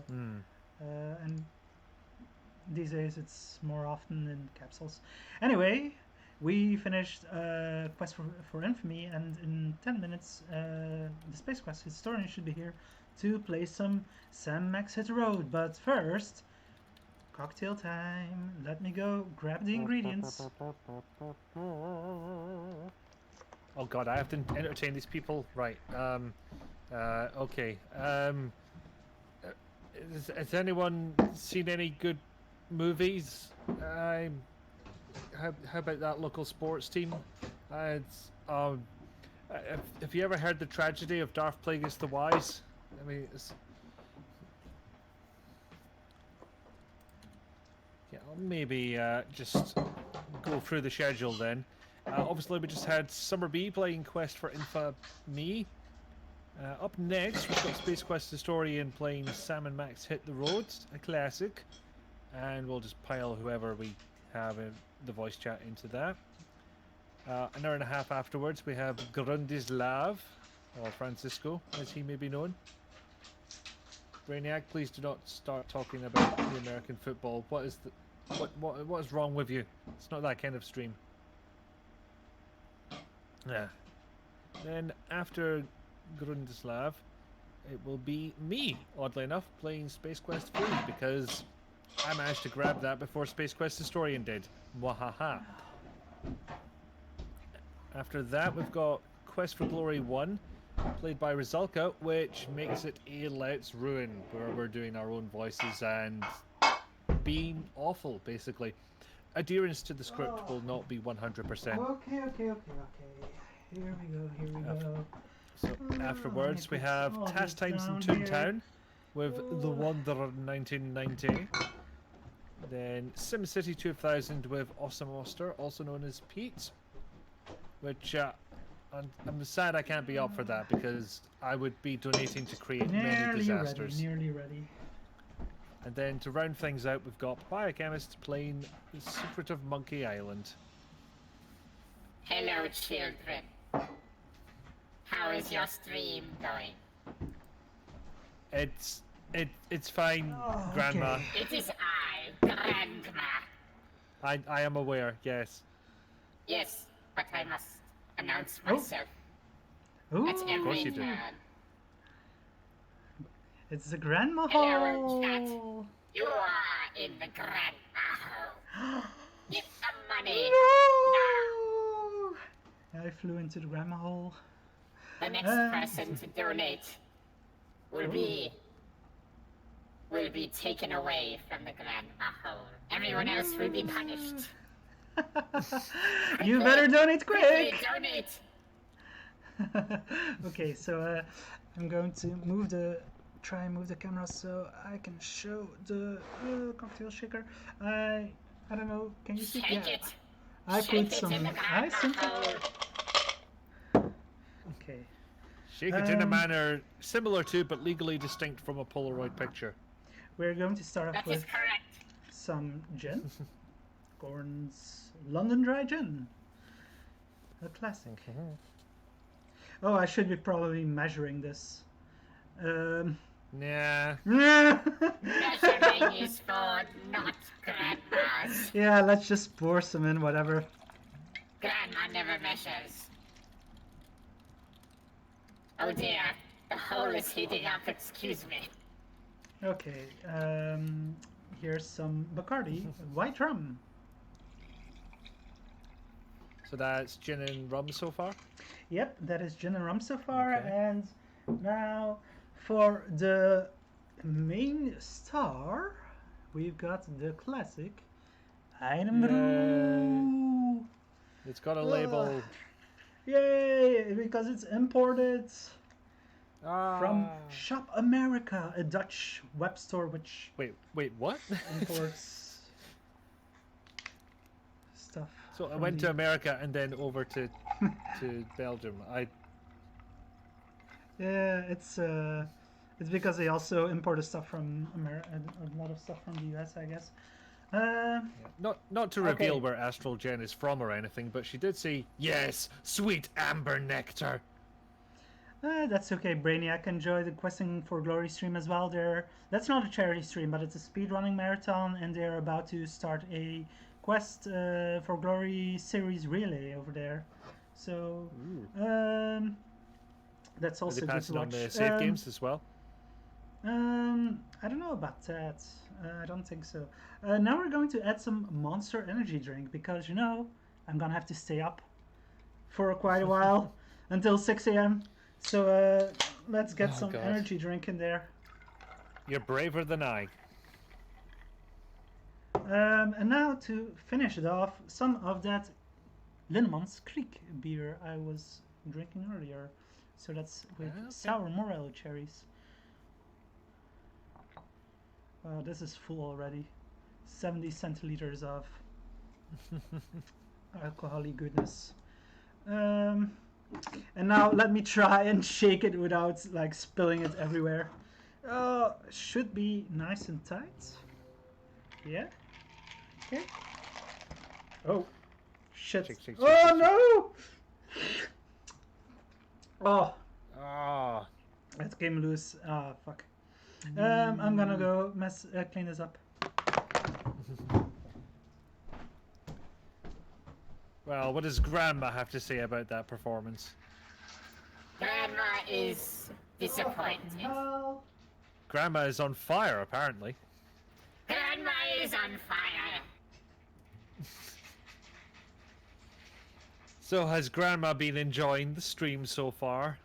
And these days it's more often in capsules. Anyway, we finished Quest for Infamy, and in 10 minutes, the Space Quest historian should be here to play some Sam Max Hit the Road. But first, cocktail time. Let me go grab the ingredients. Oh god, I have to entertain these people. Right. Okay. Has anyone seen any good movies? How about that local sports team? Have you ever heard the tragedy of Darth Plagueis the Wise? I mean, yeah, I'll maybe just go through the schedule then. Obviously, we just had SummerB playing Quest for Infamy. Up next, we've got Space Quest Historian playing Sam and Max Hit the Road, a classic. And we'll just pile whoever we have in the voice chat into that. An hour and a half afterwards, we have Grundislav, or Francisco, as he may be known. Brainiac, please do not start talking about the American football. What is wrong with you? It's not that kind of stream. Yeah. Then after Grundislav, it will be me, oddly enough, playing Space Quest 3 because I managed to grab that before Space Quest Historian did. Wahaha. After that, we've got Quest for Glory 1, played by Rizalka, which makes it a Let's Ruin, where we're doing our own voices and being awful, basically. Adherence to the script will not be 100%. Okay. Here we go. So afterwards, we have Task Times in Toontown with The Wanderer 1990. Then SimCity 2000 with Awesome Oster, also known as Pete. Which I'm sad I can't be up for that because I would be donating to create many disasters. Nearly ready. And then to round things out, we've got Biochemist playing The Secret of Monkey Island. Hello, children. How is your stream going? It's fine, Grandma. Okay. It is I, Grandma. I am aware, yes. Yes, but I must announce myself. Ooh. At every you do. turn. It's the Grandma Hello, chat. Hole. You are in the Grandma Hole. Get some money. No! I flew into the Grandma Hole. The next person to donate will be taken away from the Grandma Hole. Everyone else will be punished. You better donate quick! Donate! Okay, so I'm going to try and move the camera so I can show the cocktail shaker. I don't know, can you see? Shake it! I Shake put it some in the ice in Grandma it. Okay. Shake it in a manner similar to but legally distinct from a Polaroid picture. We're going to start off That with is correct. some gin. Gordon's London Dry Gin. A classic. Oh, I should be probably measuring this. Yeah. Measuring is for not grandmas. Yeah, let's just pour some in, whatever. Grandma never measures. Oh dear, the hole is heating up, excuse me. Okay, here's some Bacardi, white rum. So that's gin and rum so far? Yep, that is gin and rum so far, Okay. and now for the main star, we've got the classic Irn Bru. It's got a label. Yay! Because it's imported from Shop America, a Dutch web store which Wait, what? imports stuff. So I from went the- to America and then over to Belgium. Yeah, it's because they also imported stuff from America, a lot of stuff from the US, I guess. Not to reveal Okay. where Astral Jen is from or anything, but she did say, yes, sweet amber nectar. That's okay, Brainiac. Enjoy the Questing for Glory stream as well. That's not a charity stream, but it's a speedrunning marathon, and they're about to start a Quest for Glory series relay over there. So, that's Are also they good to passing on watch. the save games as well? I don't know about that. I don't think so. Now we're going to add some Monster Energy drink because, you know, I'm gonna have to stay up for quite a while until 6 a.m. So let's get some God. energy drink in there. You're braver than I. And now to finish it off, some of that Linnemans Creek beer I was drinking earlier. So that's with sour morello cherries. This is full already. 70 centiliters of alcoholic goodness. And now let me try and shake it without like spilling it everywhere. Should be nice and tight. Yeah. Okay. Oh, shit. Shake, no! Oh. Ah. That came loose. Ah, fuck. I'm gonna go clean this up. Well, what does Grandma have to say about that performance? Grandma is disappointed. Grandma is on fire, apparently. Grandma is on fire. So has Grandma been enjoying the stream so far?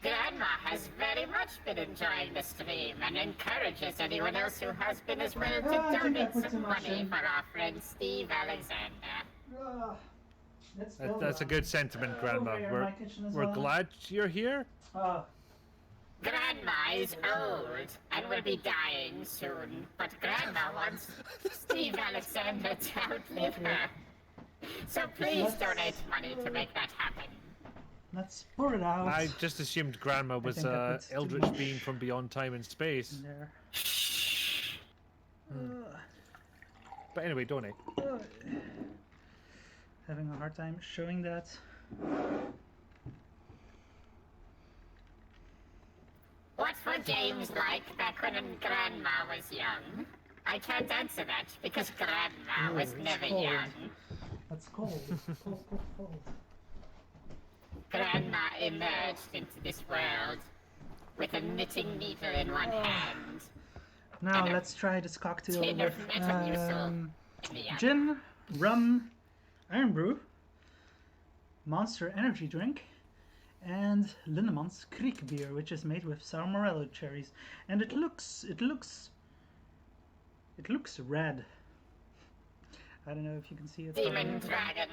Grandma has very much been enjoying the stream and encourages anyone else who has been as well to donate some money for our friend Steve Alexander. That's a good sentiment, Grandma. over here in my kitchen as We're well. glad you're here. Grandma is old and will be dying soon, but Grandma wants Steve Alexander to outlive her. So please donate money to make that happen. Let's pour it out. I just assumed Grandma was think I put too Eldritch much being from beyond time and space. in there. But anyway, donate. Having a hard time showing that. What were games like back when Grandma was young? I can't answer that because Grandma was it's never cold. young. That's cold. Cold. Grandma emerged into this world with a knitting needle in one hand. Now let's try this cocktail tin with of Metamucil in the other. gin, rum, Irn Bru, Monster Energy drink, and Linnemans Creek beer, which is made with sour morello cherries, and it looks red. I don't know if you can see it. Demon Dragon,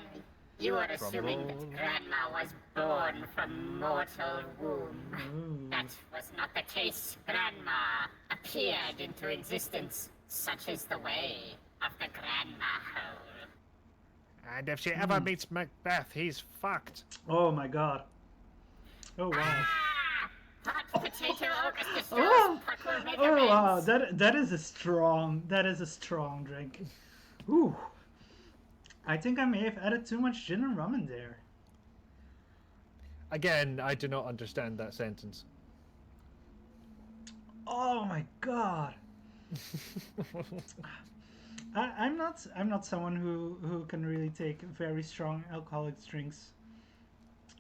you are assuming that Grandma was born from mortal womb. That was not the case. Grandma appeared into existence. Such is the way of the Grandma hole. And if she ever meets Macbeth, he's fucked. Oh my god. Oh wow. Hot potato Augustus Oh, Puck will make oh wow, amends. that is a strong drink. Ooh. I think I may have added too much gin and rum in there. Again, I do not understand that sentence. Oh my god. I'm not someone who can really take very strong alcoholic drinks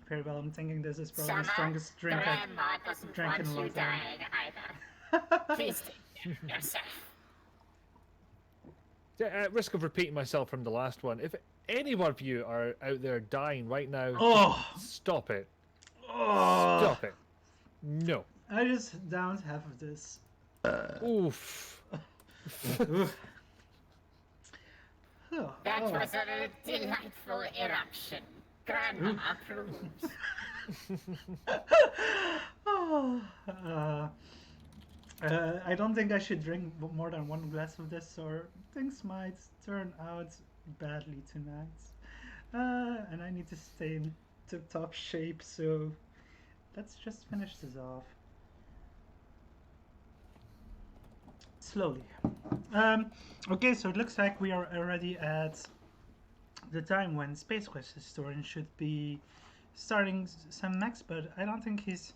very well. I'm thinking this is probably the strongest drink Grandma I've doesn't drank want in a long you time. dying either. Please take care of yourself. At risk of repeating myself from the last one, if any one of you are out there dying right now, stop it. Oh. Stop it. No. I just downed half of this. Oof. Oof. That was a delightful eruption. Grandma approves. I don't think I should drink more than one glass of this, or things might turn out badly tonight. And I need to stay in tip-top shape, so let's just finish this off. Slowly. Okay, so it looks like we are already at the time when Space Quest Historian should be starting some Max, but I don't think he's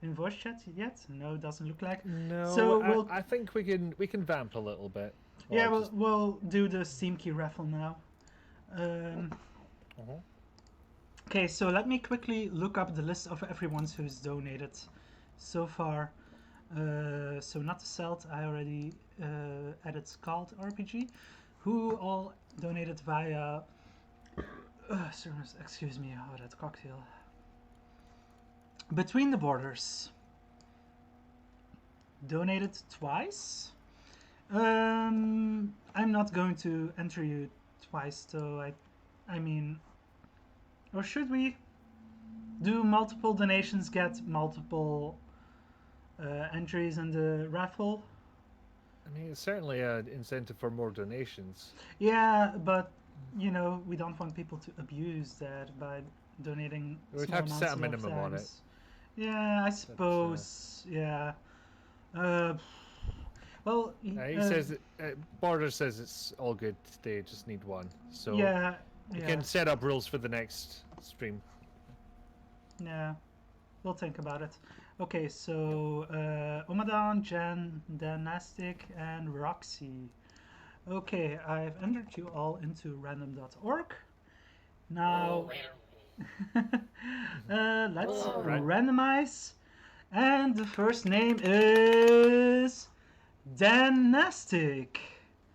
in voice chat yet. No, doesn't look like. No, so I think we can vamp a little bit. Yeah, we'll do the Steam Key raffle now. Okay, so let me quickly look up the list of everyone who's donated so far. So not the Celt, I already added Scald RPG, who all donated via excuse me, that cocktail. Between the Borders donated twice. I'm not going to enter you twice, though. I mean, or should we do multiple donations, get multiple entries in the raffle? I mean, it's certainly an incentive for more donations. Yeah, but you know, we don't want people to abuse that by donating. We'd have to set a minimum on it. Yeah, I suppose. Yeah. Well, he says Border says it's all good. They just need one. So yeah, you can set up rules for the next stream. Yeah, we'll think about it. Okay, so Omadan, Jen, Danastic, and Roxy. Okay, I've entered you all into random.org. Now, let's randomize. And the first name is Danastic.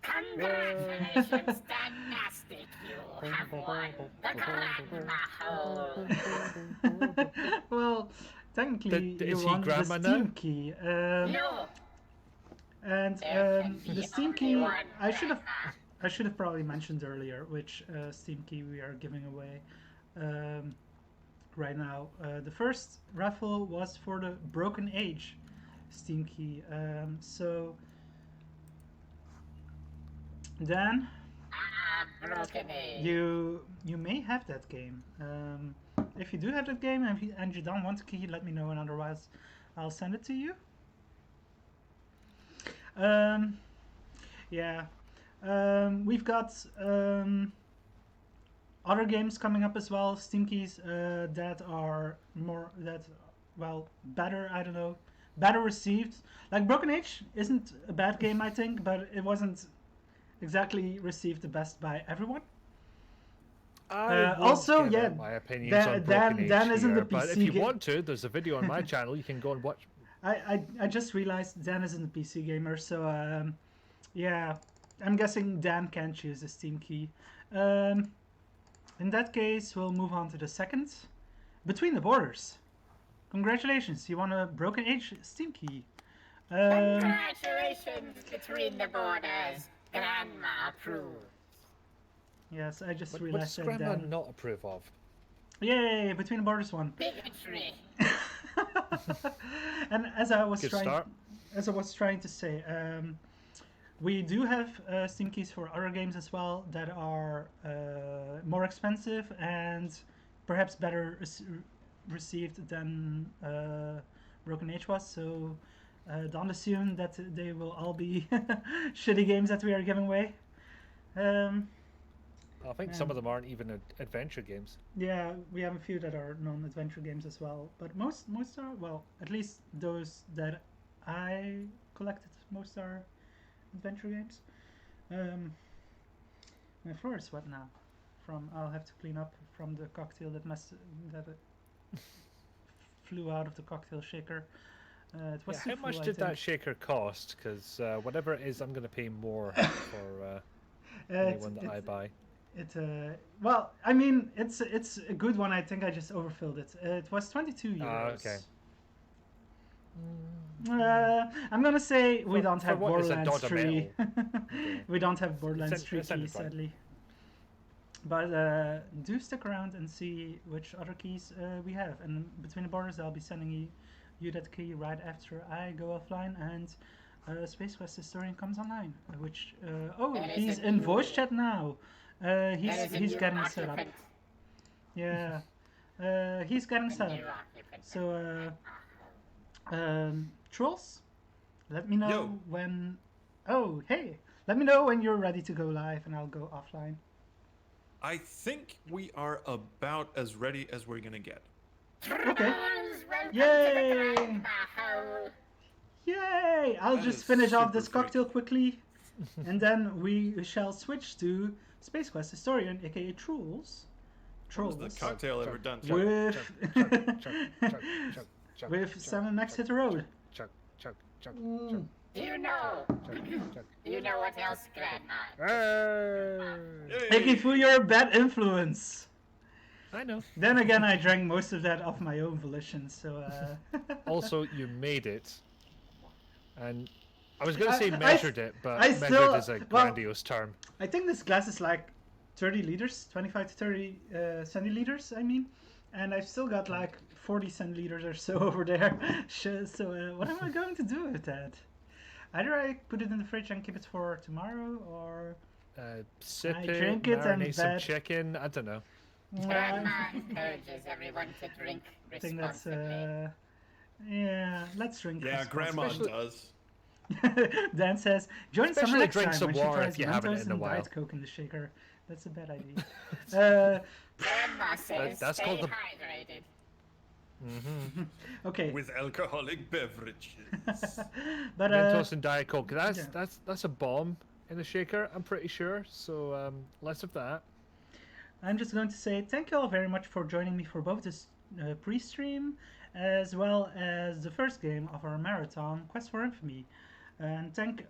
Congratulations, Danastic. You have won the Grandma Hole. Well, technically, you won the Steam Key. No. And the Steam Key, I should have probably mentioned earlier which Steam Key we are giving away right now. The first raffle was for the Broken Age Steam Key. So Dan, Broken Age. you may have that game. If you do have that game and you don't want the key, let me know, and otherwise I'll send it to you. Yeah, we've got other games coming up as well, Steam Keys that are better, I don't know, better received. Like Broken Age isn't a bad game, I think, but it wasn't exactly received the best by everyone. Also, yeah, my opinions on Broken Age Dan isn't here, the PC but if you want to, there's a video on my channel. You can go and watch. I just realized Dan isn't a PC gamer, so yeah, I'm guessing Dan can choose a Steam Key. In that case, we'll move on to the second. Between the Borders. Congratulations, you won a Broken Age Steam Key. Congratulations, Between the Borders. Grandma approves. Yes, I just realized that Grandma Dan... not approve of? Yay, Between the Borders won. Bigotry. And as I was trying to say, we do have Steam Keys for other games as well that are more expensive and perhaps better received than Broken Age was. So don't assume that they will all be shitty games that we are giving away. I think some of them aren't even adventure games. Yeah, we have a few that are non-adventure games as well, but most are, well, at least those that I collected, most are adventure games. My floor is wet now. I'll have to clean up from the cocktail that flew out of the cocktail shaker. It was how much did that shaker cost? Because whatever it is, I'm going to pay more for anyone that I buy. Well, I mean, it's a good one. I think I just overfilled it. It was 22 euros. Okay. I'm gonna say we don't have what is a Borderlands dot 3. Okay. We don't have Borderlands 3 Send keys, it back. sadly. But do stick around and see which other keys we have. And Between the Borders, I'll be sending you that key right after I go offline and Space Quest Historian comes online. Which he's in voice chat now. He's getting set up. Yeah. He's getting set up. So, Trolls, let me know when. Oh, hey! Let me know when you're ready to go live, and I'll go offline. I think we are about as ready as we're gonna get. Okay. Yay! Yay! I'll just finish off this cocktail quickly, and then we shall switch to Space Quest Historian, aka Trolls. Was the cocktail ever done? With Sam Max Hit the Road. You know what else, Grandma? Ikifu, you're a bad influence. I know. Then again, I drank most of that of my own volition, so... Also, you made it. And I was going to say measured it, but I measured still, is a grandiose term. I think this glass is like 30 liters, 25 to 30 centiliters, I mean. And I've still got like 40 centiliters or so over there. So what am I going to do with that? Either I put it in the fridge and keep it for tomorrow, or sip I it, drink it and marinate some chicken. I don't know. Grandma encourages everyone to drink responsibly. I think that's yeah. Let's drink. Yeah, Grandma does. Dan says, "Join Especially Summer next drink time some when she water tries if you haven't Mentos in a and while." Diet Coke in the shaker." That's a bad idea. Grandma says That's stay called the- hydrated. Okay. With alcoholic beverages. But Mentos and Diet Coke. That's a bomb in the shaker. I'm pretty sure. So less of that. I'm just going to say thank you all very much for joining me for both this pre-stream as well as the first game of our marathon, Quest for Infamy. And thanks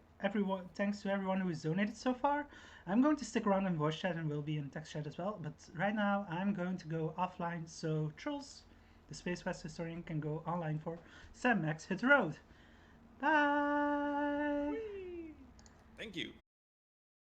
to everyone who has donated so far. I'm going to stick around in voice chat and will be in text chat as well. But right now I'm going to go offline, so Trolls, the Space Quest historian, can go online for Sam Max Hit the Road. Bye! Thank you.